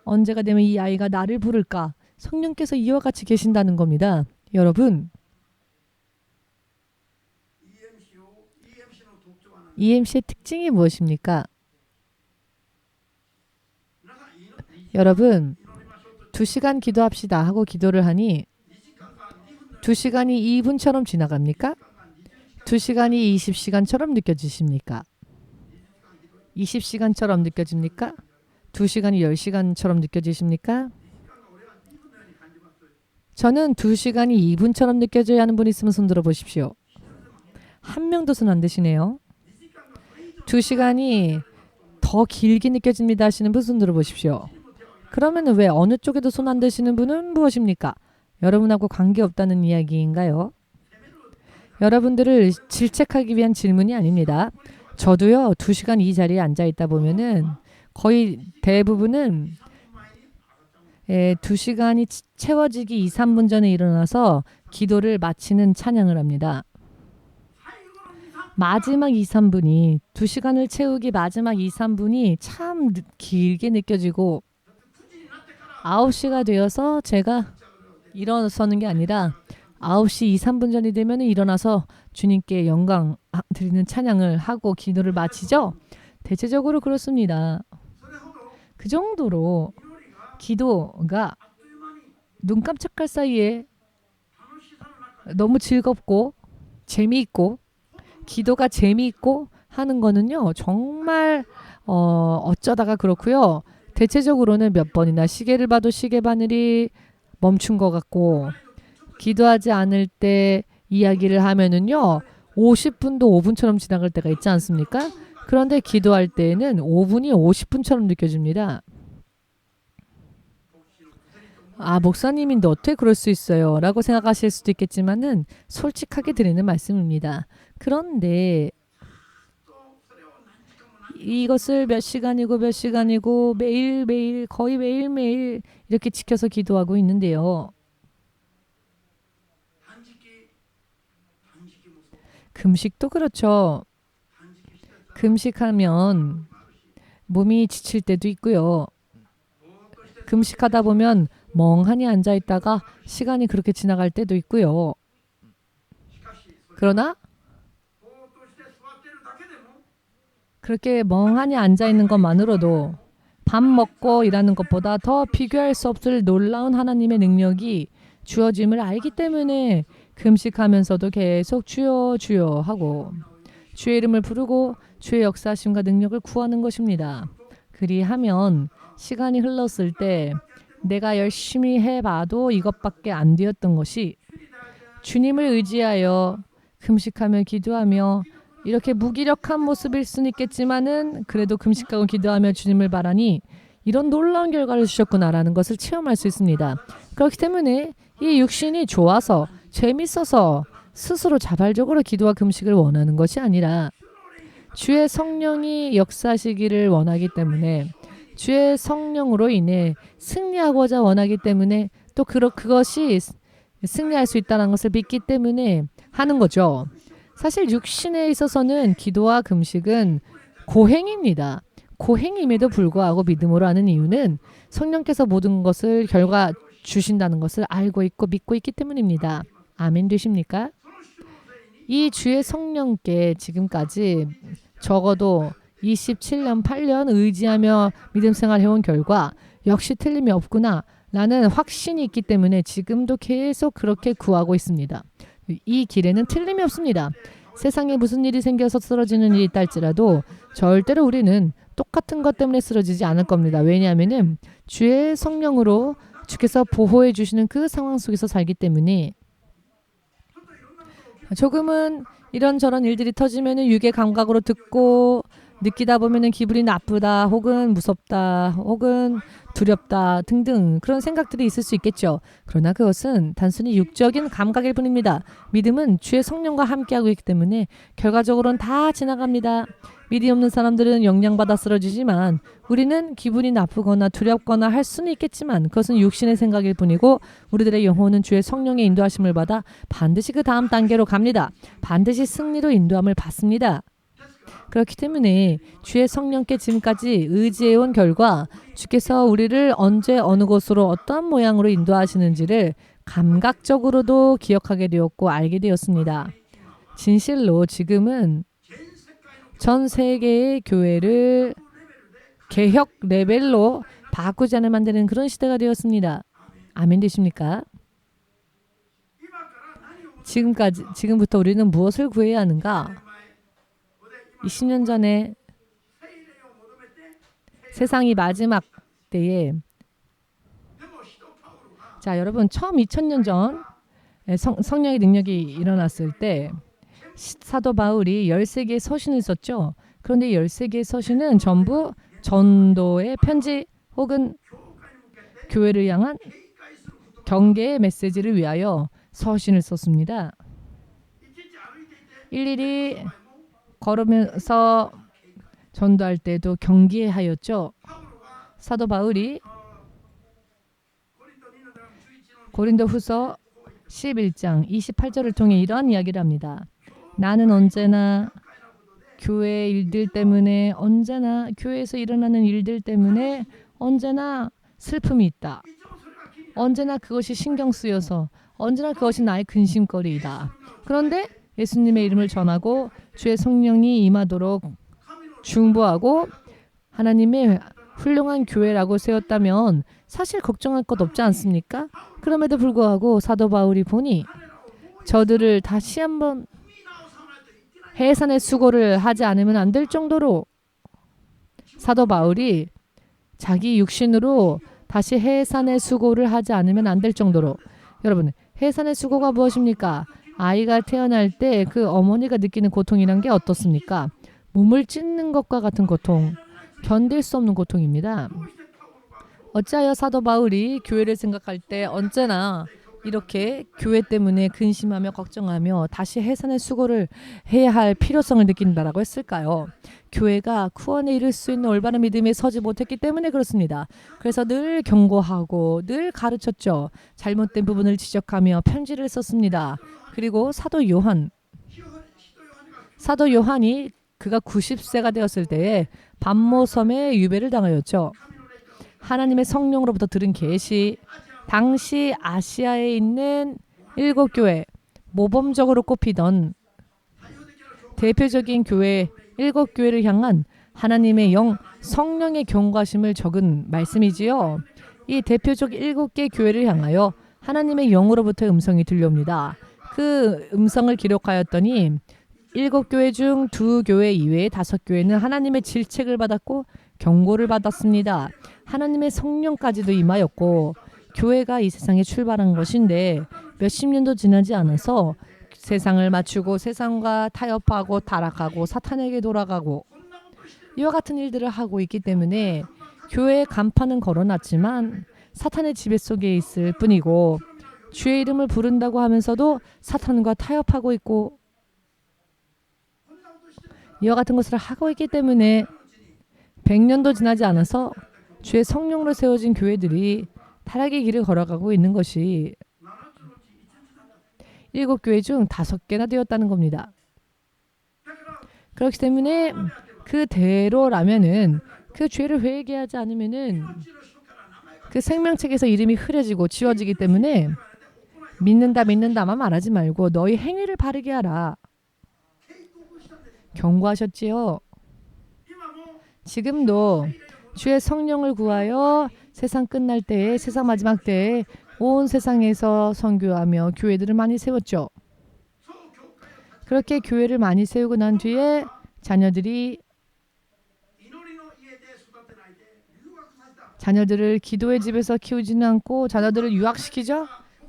언제가 되면 이 아이가 나를 부를까? 성령께서 이와 같이 계신다는 겁니다. 여러분, EMC의 특징이 무엇입니까? 여러분, 2시간 기도합시다 하고 기도를 하니 2시간이 2분처럼 지나갑니까? 2시간이 20시간처럼 느껴지십니까? 20시간처럼 느껴집니까? 2시간이 10시간처럼 느껴지십니까? 저는 2시간이 2분처럼 느껴져야 하는 분 있으면 손 들어보십시오. 한 명도 손 안 드시네요. 2시간이 더 길게 느껴집니다 하시는 분 손 들어보십시오. 그러면 왜 어느 쪽에도 손 안 드시는 분은 무엇입니까? 여러분하고 관계없다는 이야기인가요? 여러분들을 질책하기 위한 질문이 아닙니다. 저도요 2시간 이 자리에 앉아있다 보면은 거의 대부분은 2시간이 채워지기 2, 3분 전에 일어나서 기도를 마치는 찬양을 합니다. 마지막 2, 3분이 2시간을 채우기 마지막 2, 3분이 참 길게 느껴지고 9시가 되어서 제가 일어서는 게 아니라 9시 2, 3분 전이 되면 일어나서 주님께 영광 드리는 찬양을 하고 기도를 마치죠. 대체적으로 그렇습니다. 그 정도로 기도가 눈 깜짝할 사이에 너무 즐겁고 재미있고 기도가 재미있고 하는 거는요. 정말 어쩌다가 그렇고요. 대체적으로는 몇 번이나 시계를 봐도 시계 바늘이 멈춘 것 같고 기도하지 않을 때 이야기를 하면은요. 50분도 5분처럼 지나갈 때가 있지 않습니까? 그런데 기도할 때에는 5분이 50분처럼 느껴집니다. 아, 목사님인데 어떻게 그럴 수 있어요? 라고 생각하실 수도 있겠지만은 솔직하게 드리는 말씀입니다. 그런데 이것을 몇 시간이고 매일매일 거의 매일매일 이렇게 지켜서 기도하고 있는데요. 금식도 그렇죠. 금식하면 몸이 지칠 때도 있고요. 금식하다 보면 멍하니 앉아있다가 시간이 그렇게 지나갈 때도 있고요. 그러나 그렇게 멍하니 앉아있는 것만으로도 밥 먹고 일하는 것보다 더 비교할 수 없을 놀라운 하나님의 능력이 주어짐을 알기 때문에 금식하면서도 계속 주여 주여 하고 주의 이름을 부르고 주의 역사하심과 능력을 구하는 것입니다. 그리하면 시간이 흘렀을 때 내가 열심히 해봐도 이것밖에 안 되었던 것이 주님을 의지하여 금식하며 기도하며 이렇게 무기력한 모습일 수는 있겠지만은 그래도 금식하고 기도하며 주님을 바라니 이런 놀라운 결과를 주셨구나라는 것을 체험할 수 있습니다. 그렇기 때문에 이 육신이 좋아서 재밌어서 스스로 자발적으로 기도와 금식을 원하는 것이 아니라 주의 성령이 역사하시기를 원하기 때문에 주의 성령으로 인해 승리하고자 원하기 때문에 또 그것이 승리할 수 있다는 것을 믿기 때문에 하는 거죠. 사실 육신에 있어서는 기도와 금식은 고행입니다. 고행임에도 불구하고 믿음으로 하는 이유는 성령께서 모든 것을 결과 주신다는 것을 알고 있고 믿고 있기 때문입니다. 아멘 되십니까? 이 주의 성령께 지금까지 적어도 27년, 8년 의지하며 믿음 생활해온 결과 역시 틀림이 없구나 라는 확신이 있기 때문에 지금도 계속 그렇게 구하고 있습니다. 이 길에는 틀림이 없습니다. 세상에 무슨 일이 생겨서 쓰러지는 일이 있다 할지라도 절대로 우리는 똑같은 것 때문에 쓰러지지 않을 겁니다. 왜냐하면 주의 성령으로 주께서 보호해 주시는 그 상황 속에서 살기 때문에 조금은 이런저런 일들이 터지면 육의 감각으로 듣고 느끼다 보면은 기분이 나쁘다, 혹은 무섭다, 혹은 두렵다 등등 그런 생각들이 있을 수 있겠죠. 그러나 그것은 단순히 육적인 감각일 뿐입니다. 믿음은 주의 성령과 함께하고 있기 때문에 결과적으로는 다 지나갑니다. 믿음이 없는 사람들은 영향받아 쓰러지지만 우리는 기분이 나쁘거나 두렵거나 할 수는 있겠지만 그것은 육신의 생각일 뿐이고 우리들의 영혼은 주의 성령의 인도하심을 받아 반드시 그 다음 단계로 갑니다. 반드시 승리로 인도함을 받습니다. 그렇기 때문에 주의 성령께 지금까지 의지해온 결과 주께서 우리를 언제 어느 곳으로 어떠한 모양으로 인도하시는지를 감각적으로도 기억하게 되었고 알게 되었습니다. 진실로 지금은 전 세계의 교회를 개혁 레벨로 바꾸지 않으면 안 되는 그런 시대가 되었습니다. 아멘 되십니까? 지금부터 우리는 무엇을 구해야 하는가? 20년 전에 세상이 마지막 때에 자 여러분 처음 2000년 전 성령의 능력이 일어났을 때 사도 바울이 13개의 서신을 썼죠. 그런데 13개의 서신은 전부 전도의 편지 혹은 교회를 향한 경계의 메시지를 위하여 서신을 썼습니다. 일일이 걸으면서 전도할 때도 경계하였죠. 사도 바울이 고린도후서 11장 28절을 통해 이러한 이야기를 합니다. 나는 언제나 교회 일들 때문에 언제나 교회에서 일어나는 일들 때문에 언제나 슬픔이 있다. 언제나 그것이 신경 쓰여서 언제나 그것이 나의 근심거리이다. 그런데 예수님의 이름을 전하고 주의 성령이 임하도록 중보하고 하나님의 훌륭한 교회라고 세웠다면 사실 걱정할 것 없지 않습니까? 그럼에도 불구하고 사도 바울이 보니 저들을 다시 한번 해산의 수고를 하지 않으면 안 될 정도로 사도 바울이 자기 육신으로 다시 해산의 수고를 하지 않으면 안 될 정도로 여러분 해산의 수고가 무엇입니까? 아이가 태어날 때 그 어머니가 느끼는 고통이란 게 어떻습니까? 몸을 찢는 것과 같은 고통, 견딜 수 없는 고통입니다. 어찌하여 사도 바울이 교회를 생각할 때 언제나 이렇게 교회 때문에 근심하며 걱정하며 다시 해산의 수고를 해야 할 필요성을 느낀다라고 했을까요? 교회가 구원에 이를 수 있는 올바른 믿음에 서지 못했기 때문에 그렇습니다. 그래서 늘 경고하고 늘 가르쳤죠. 잘못된 부분을 지적하며 편지를 썼습니다. 그리고 사도 요한이 그가 90세가 되었을 때에 반모섬에 유배를 당하였죠. 하나님의 성령으로부터 들은 계시, 당시 아시아에 있는 7교회, 모범적으로 꼽히던 대표적인 교회 7교회를 향한 하나님의 영, 성령의 경고하심을 적은 말씀이지요. 이 대표적 7개 교회를 향하여 하나님의 영으로부터 음성이 들려옵니다. 그 음성을 기록하였더니 7교회 중 2교회 이외의 5교회는 하나님의 질책을 받았고 경고를 받았습니다. 하나님의 성령까지도 임하였고 교회가 이 세상에 출발한 것인데 몇십 년도 지나지 않아서 세상을 맞추고 세상과 타협하고 타락하고 사탄에게 돌아가고 이와 같은 일들을 하고 있기 때문에 교회의 간판은 걸어놨지만 사탄의 지배 속에 있을 뿐이고 주의 이름을 부른다고 하면서도 사탄과 타협하고 있고 이와 같은 것을 하고 있기 때문에 100년도 지나지 않아서 주의 성령으로 세워진 교회들이 타락의 길을 걸어가고 있는 것이 7교회 중 5개나 되었다는 겁니다. 그렇기 때문에 그대로라면은 그 죄를 회개하지 않으면은 그 생명책에서 이름이 흐려지고 지워지기 때문에 믿는다만 말하지 말고 너희 행위를 바르게 하라. 경고하셨지요. 지금도 주의 성령을 구하여 세상 끝날 때에 세상 마지막 때에 온 세상에서 선교하며 교회들을 많이 세웠죠. 그렇게 교회를 많이 세우고 난 뒤에 자녀들을 기도의 집에서 키우지는 않고 자녀들을 유학시키죠.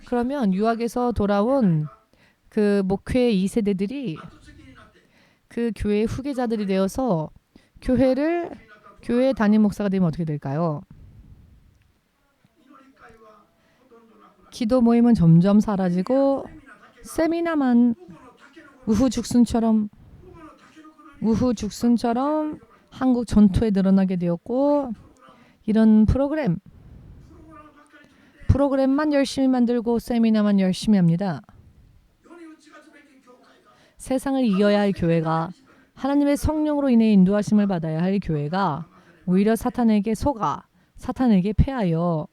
그러면 유학에서 돌아온 그 목회 2세대들이 그 교회의 후계자들이 되어서 교회 담임 목사가 되면 어떻게 될까요? 기도 모임은 점점 사라지고 세미나만 우후죽순처럼 한국 전토에 늘어나게 되었고, 이런 프로그램만 열심히 만들고 세미나만 열심히 합니다. 세상을 이겨야 할 교회가, 하나님의 성령으로 인해 인도하심을 받아야 할 교회가 오히려 사탄에게 속아 사탄에게 패하여,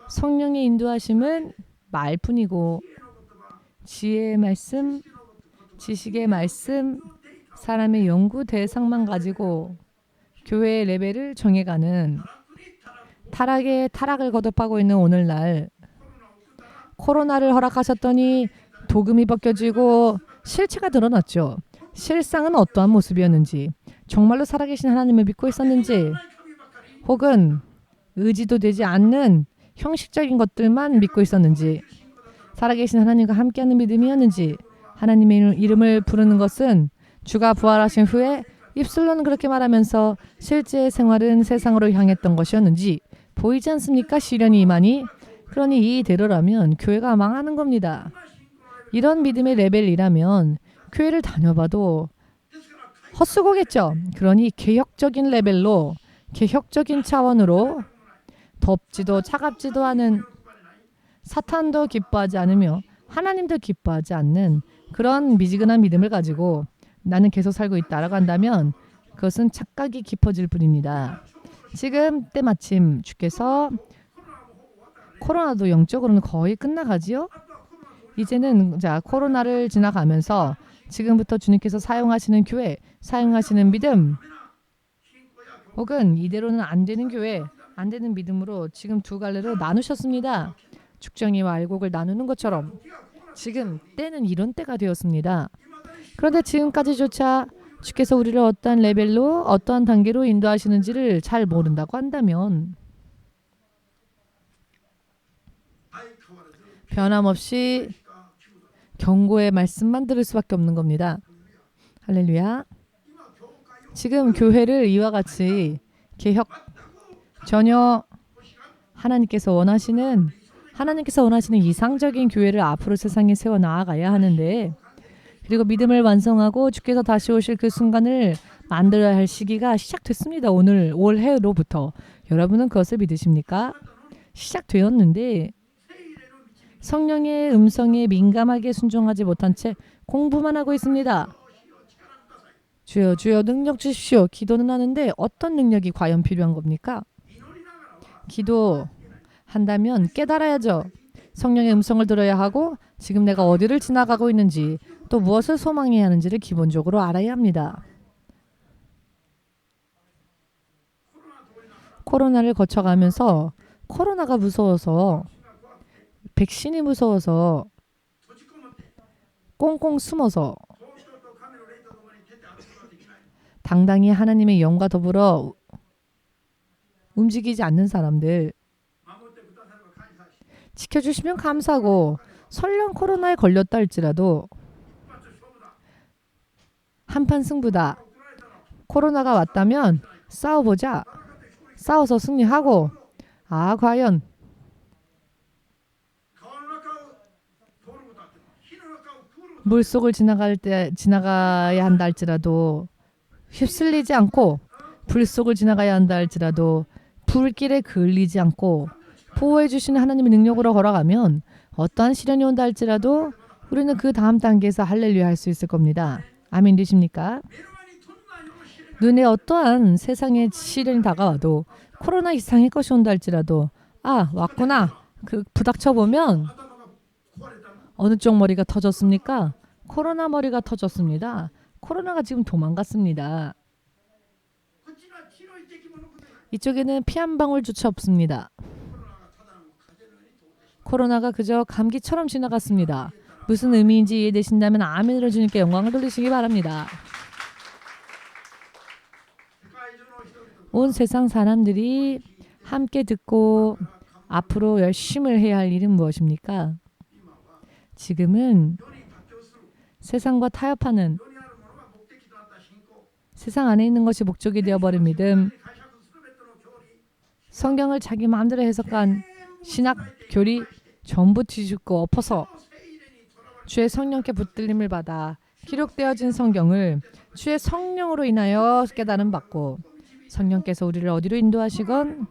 성령의 인도하심은 말뿐이고 지혜의 말씀, 지식의 말씀, 사람의 연구 대상만 가지고 교회의 레벨을 정해가는 타락을 거듭하고 있는 오늘날, 코로나를 허락하셨더니 도금이 벗겨지고 실체가 드러났죠. 실상은 어떠한 모습이었는지, 정말로 살아계신 하나님을 믿고 있었는지, 혹은 의지도 되지 않는 형식적인 것들만 믿고 있었는지, 살아계신 하나님과 함께하는 믿음이었는지, 하나님의 이름을 부르는 것은 주가 부활하신 후에 입술로는 그렇게 말하면서 실제 생활은 세상으로 향했던 것이었는지 보이지 않습니까? 시련이 임하니. 그러니 이대로라면 교회가 망하는 겁니다. 이런 믿음의 레벨이라면 교회를 다녀봐도 헛수고겠죠. 그러니 개혁적인 레벨로, 개혁적인 차원으로, 덥지도 차갑지도 않은, 사탄도 기뻐하지 않으며 하나님도 기뻐하지 않는 그런 미지근한 믿음을 가지고 나는 계속 살고 있다라고 한다면 그것은 착각이 깊어질 뿐입니다. 지금 때마침 주께서, 코로나도 영적으로는 거의 끝나가지요. 이제는 코로나를 지나가면서 지금부터 주님께서 사용하시는 교회, 사용하시는 믿음, 혹은 이대로는 안 되는 교회, 안 되는 믿음으로 지금 두 갈래로 나누셨습니다. 죽정이와 알곡을 나누는 것처럼 지금 때는 이런 때가 되었습니다. 그런데 지금까지조차 주께서 우리를 어떠한 레벨로, 어떠한 단계로 인도하시는지를 잘 모른다고 한다면 변함없이 경고의 말씀만 들을 수밖에 없는 겁니다. 할렐루야. 지금 교회를 이와 같이 개혁, 전혀 하나님께서 원하시는 이상적인 교회를 앞으로 세상에 세워 나아가야 하는데, 그리고 믿음을 완성하고 주께서 다시 오실 그 순간을 만들어야 할 시기가 시작됐습니다. 올해로부터. 여러분은 그것을 믿으십니까? 시작되었는데 성령의 음성에 민감하게 순종하지 못한 채 공부만 하고 있습니다. 주여 주여 능력 주십시오. 기도는 하는데 어떤 능력이 과연 필요한 겁니까? 기도한다면 깨달아야죠. 성령의 음성을 들어야 하고 지금 내가 어디를 지나가고 있는지, 또 무엇을 소망해야 하는지를 기본적으로 알아야 합니다. 코로나를 거쳐가면서 코로나가 무서워서, 백신이 무서워서 꽁꽁 숨어서 당당히 하나님의 영과 더불어 움직이지 않는 사람들, 지켜주시면 감사하고, 설령 코로나에 걸렸다 할지라도 한판 승부다. 코로나가 왔다면 싸워보자. 싸워서 승리하고, 과연 물속을 지나가야 한다 할지라도 휩쓸리지 않고, 불속을 지나가야 한다 할지라도 불길에 그을리지 않고 보호해 주시는 하나님의 능력으로 걸어가면 어떠한 시련이 온다 할지라도 우리는 그 다음 단계에서 할렐루야 할 수 있을 겁니다. 아멘 되십니까? 눈에 어떠한 세상의 시련이 다가와도, 코로나 이상의 것이 온다 할지라도 왔구나. 부닥쳐 보면 어느 쪽 머리가 터졌습니까? 코로나 머리가 터졌습니다. 코로나가 지금 도망갔습니다. 이쪽에는 피 한 방울조차 없습니다. 코로나가 그저 감기처럼 지나갔습니다. 무슨 의미인지 이해되신다면 아멘으로 주님께 영광을 돌리시기 바랍니다. 온 세상 사람들이 함께 듣고 앞으로 열심을 해야 할 일은 무엇입니까? 지금은 세상과 타협하는, 세상 안에 있는 것이 목적이 되어버린 믿음, 성경을 자기 마음대로 해석한 신학 교리 전부 뒤집고 엎어서 주의 성령께 붙들림을 받아 기록되어진 성경을 주의 성령으로 인하여 깨달음 받고 성령께서 우리를 어디로 인도하시건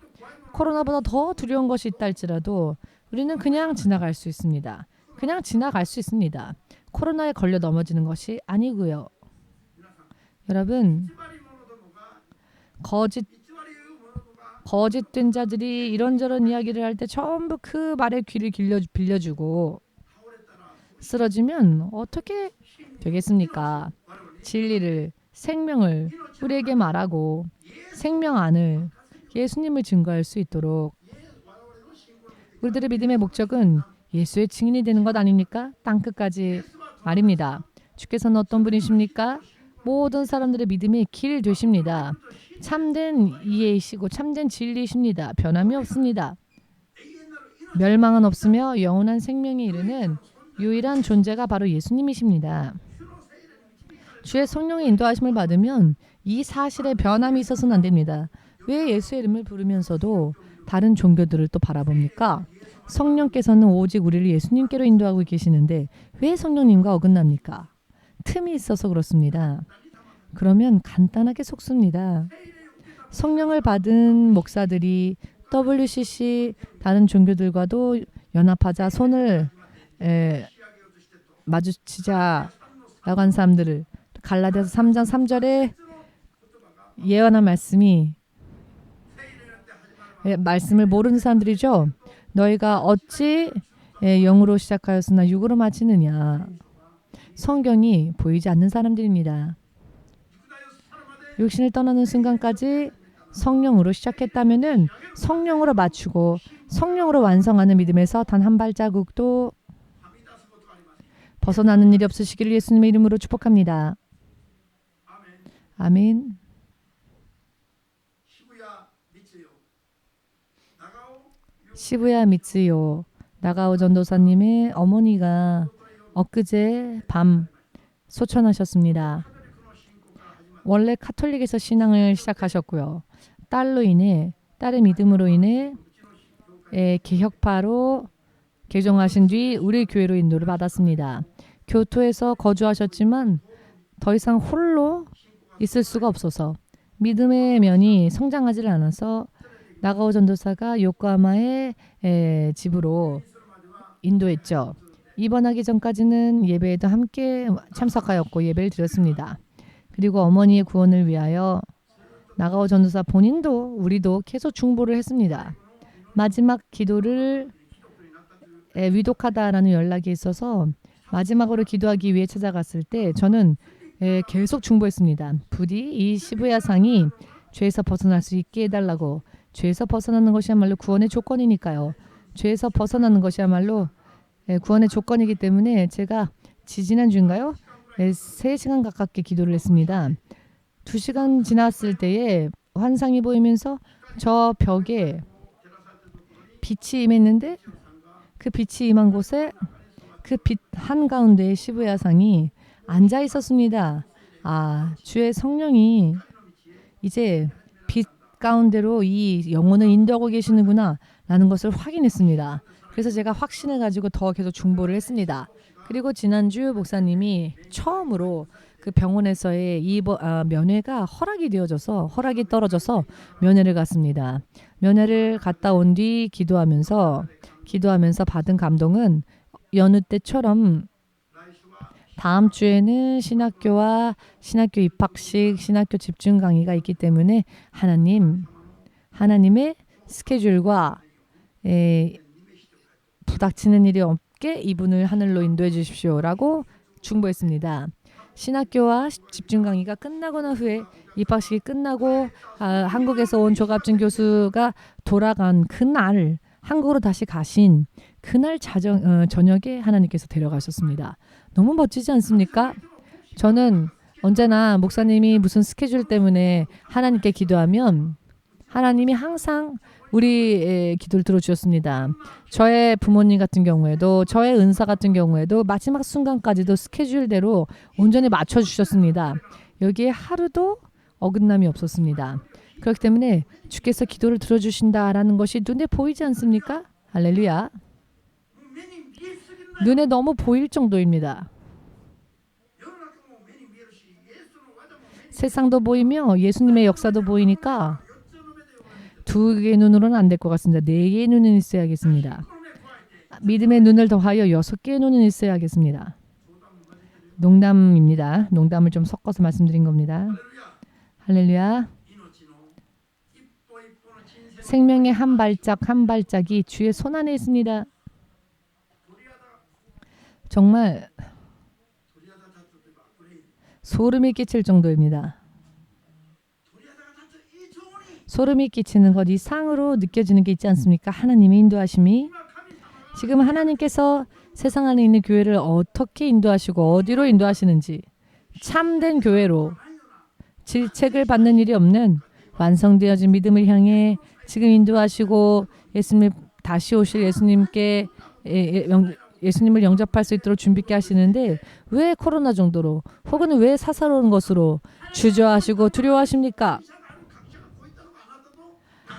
코로나보다 더 두려운 것이 있다 할지라도 우리는 그냥 지나갈 수 있습니다. 그냥 지나갈 수 있습니다. 코로나에 걸려 넘어지는 것이 아니고요. 여러분, 거짓된 자들이 이런저런 이야기를 할 때 전부 그 말에 귀를 빌려주고 쓰러지면 어떻게 되겠습니까? 진리를, 생명을 우리에게 말하고 생명 안을 예수님을 증거할 수 있도록 우리들의 믿음의 목적은 예수의 증인이 되는 것 아닙니까? 땅끝까지 말입니다. 주께서는 어떤 분이십니까? 모든 사람들의 믿음의 길 되십니다. 참된 이해이시고 참된 진리이십니다. 변함이 없습니다. 멸망은 없으며 영원한 생명에 이르는 유일한 존재가 바로 예수님이십니다. 주의 성령의 인도하심을 받으면 이 사실에 변함이 있어서는 안 됩니다. 왜 예수의 이름을 부르면서도 다른 종교들을 또 바라봅니까? 성령께서는 오직 우리를 예수님께로 인도하고 계시는데 왜 성령님과 어긋납니까? 틈이 있어서 그렇습니다. 그러면 간단하게 속습니다. 성령을 받은 목사들이 WCC 다른 종교들과도 연합하자 손을 마주치자라고 한 사람들을 갈라디아서 3장 3절에 예언한 말씀이 말씀을 모르는 사람들이죠. 너희가 어찌 영으로 시작하였으나 육으로 마치느냐. 성경이 보이지 않는 사람들입니다. 육신을 떠나는 순간까지 성령으로 시작했다면은 성령으로 맞추고 성령으로 완성하는 믿음에서 단 한 발자국도 벗어나는 일이 없으시기를 예수님의 이름으로 축복합니다. 아멘. 시부야 미츠요. 나가오 전도사님의 어머니가 엊그제 밤 소천하셨습니다. 원래 카톨릭에서 신앙을 시작하셨고요. 딸의 믿음으로 인해 개혁파로 개종하신 뒤 우리 교회로 인도를 받았습니다. 교토에서 거주하셨지만 더 이상 홀로 있을 수가 없어서 믿음의 면이 성장하지 않아서 나가오 전도사가 요코하마의 집으로 인도했죠. 입원하기 전까지는 예배에도 함께 참석하였고 예배를 드렸습니다. 그리고 어머니의 구원을 위하여 나가오 전도사 본인도 우리도 계속 중보를 했습니다. 마지막 기도를 위독하다라는 연락이 있어서 마지막으로 기도하기 위해 찾아갔을 때 저는 계속 중보했습니다. 부디 이 시부야상이 죄에서 벗어날 수 있게 해달라고. 죄에서 벗어나는 것이야말로 구원의 조건이니까요. 죄에서 벗어나는 것이야말로 구원의 조건이기 때문에 제가 지지난주인가요? 3시간 가깝게 기도를 했습니다. 2시간 지났을 때에 환상이 보이면서 저 벽에 빛이 임했는데 그 빛이 임한 곳에 그 빛 한가운데에 시부야상이 앉아 있었습니다. 아, 주의 성령이 이제 빛 가운데로 이 영혼을 인도하고 계시는구나 라는 것을 확인했습니다. 그래서 제가 확신해가지고 더 계속 중보를 했습니다. 그리고 지난주 목사님이 처음으로 그 병원에서의 면회가 허락이 떨어져서 면회를 갔습니다. 면회를 갔다 온 뒤 기도하면서 받은 감동은 여느 때처럼 다음 주에는 신학교 입학식, 신학교 집중 강의가 있기 때문에 하나님의 스케줄과 부닥치는 일이 없게 이분을 하늘로 인도해 주십시오라고 중보했습니다. 신학교와 집중 강의가 끝나거나 후에 입학식이 끝나고 한국에서 온 조갑진 교수가 돌아간 그날 한국으로 다시 가신 그날 저녁에 하나님께서 데려가셨습니다. 너무 멋지지 않습니까? 저는 언제나 목사님이 무슨 스케줄 때문에 하나님께 기도하면 하나님이 항상 우리의 기도를 들어주셨습니다. 저의 부모님 같은 경우에도 저의 은사 같은 경우에도 마지막 순간까지도 스케줄대로 온전히 맞춰주셨습니다. 여기에 하루도 어긋남이 없었습니다. 그렇기 때문에 주께서 기도를 들어주신다라는 것이 눈에 보이지 않습니까? 할렐루야. 눈에 너무 보일 정도입니다. 세상도 보이며 예수님의 역사도 보이니까 두 개의 눈으로는 안 될 것 같습니다. 네 개의 눈은 있어야겠습니다. 믿음의 눈을 더하여 6개의 눈은 있어야겠습니다. 농담입니다. 농담을 좀 섞어서 말씀드린 겁니다. 할렐루야. 생명의 한 발짝 한 발짝이 주의 손 안에 있습니다. 정말 소름이 끼칠 정도입니다. 소름이 끼치는 것 이상으로 느껴지는 게 있지 않습니까? 하나님의 인도하심이. 지금 하나님께서 세상 안에 있는 교회를 어떻게 인도하시고 어디로 인도하시는지, 참된 교회로 질책을 받는 일이 없는 완성되어진 믿음을 향해 지금 인도하시고 예수님 다시 오실 예수님께 예수님을 영접할 수 있도록 준비케 하시는데, 왜 코로나 정도로 혹은 왜 사사로운 것으로 주저하시고 두려워하십니까?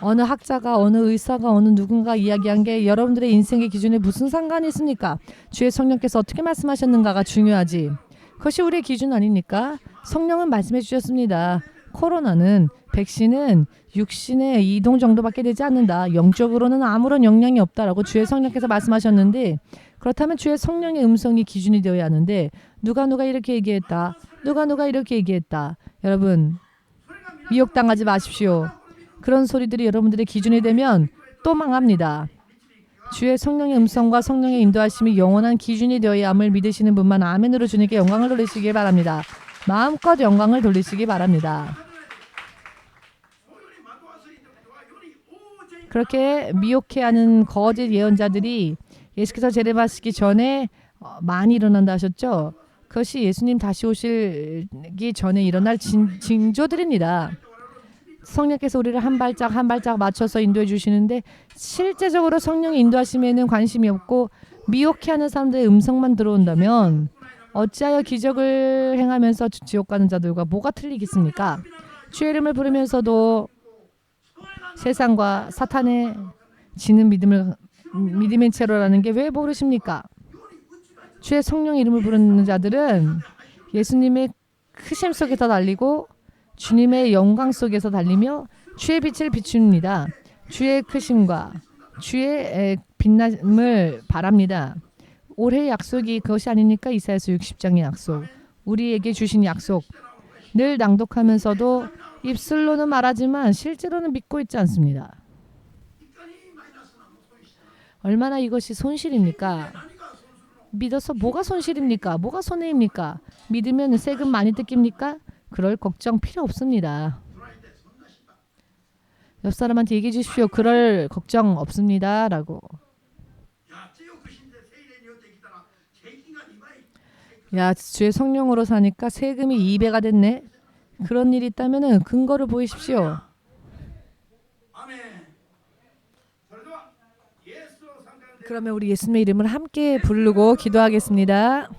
어느 학자가 어느 의사가 어느 누군가 이야기한 게 여러분들의 인생의 기준에 무슨 상관이 있습니까? 주의 성령께서 어떻게 말씀하셨는가가 중요하지. 그것이 우리의 기준 아닙니까? 성령은 말씀해 주셨습니다. 코로나는 백신은 육신의 이동 정도밖에 되지 않는다. 영적으로는 아무런 영향이 없다라고 주의 성령께서 말씀하셨는데, 그렇다면 주의 성령의 음성이 기준이 되어야 하는데 누가 이렇게 얘기했다. 누가 이렇게 얘기했다. 여러분 미혹당하지 마십시오. 그런 소리들이 여러분들의 기준이 되면 또 망합니다. 주의 성령의 음성과 성령의 인도하심이 영원한 기준이 되어야 함을 믿으시는 분만 아멘으로 주님께 영광을 돌리시기 바랍니다. 마음껏 영광을 돌리시기 바랍니다. 그렇게 미혹해하는 거짓 예언자들이 예수께서 재림하시기 전에 많이 일어난다 하셨죠. 그것이 예수님 다시 오시기 전에 일어날 징조들입니다. 성령께서 우리를 한 발짝 한 발짝 맞춰서 인도해 주시는데, 실제적으로 성령의 인도하심에는 관심이 없고 미혹해하는 사람들의 음성만 들어온다면 어찌하여 기적을 행하면서 지옥 가는 자들과 뭐가 틀리겠습니까? 주의 이름을 부르면서도 세상과 사탄의 지는 믿음의 채로라는 게 왜 모르십니까? 주의 성령 이름을 부르는 자들은 예수님의 크심 속에서 달리고 주님의 영광 속에서 달리며 주의 빛을 비춥니다. 주의 크심과 주의 빛남을 바랍니다. 올해의 약속이 그것이 아닙니까? 이사야서 60장의 약속. 우리에게 주신 약속. 늘 낭독하면서도 입술로는 말하지만 실제로는 믿고 있지 않습니다. 얼마나 이것이 손실입니까? 믿어서 뭐가 손실입니까? 뭐가 손해입니까? 믿으면 세금 많이 뜯깁니까? 그럴 걱정 필요 없습니다. 옆 사람한테 얘기해 주십시오. 그럴 걱정 없습니다. 라고. 야, 주의 성령으로 사니까 세금이 2배가 됐네. 그런 일이 있다면 근거를 보이십시오. 그러면 우리 예수님의 이름을 함께 부르고 기도하겠습니다.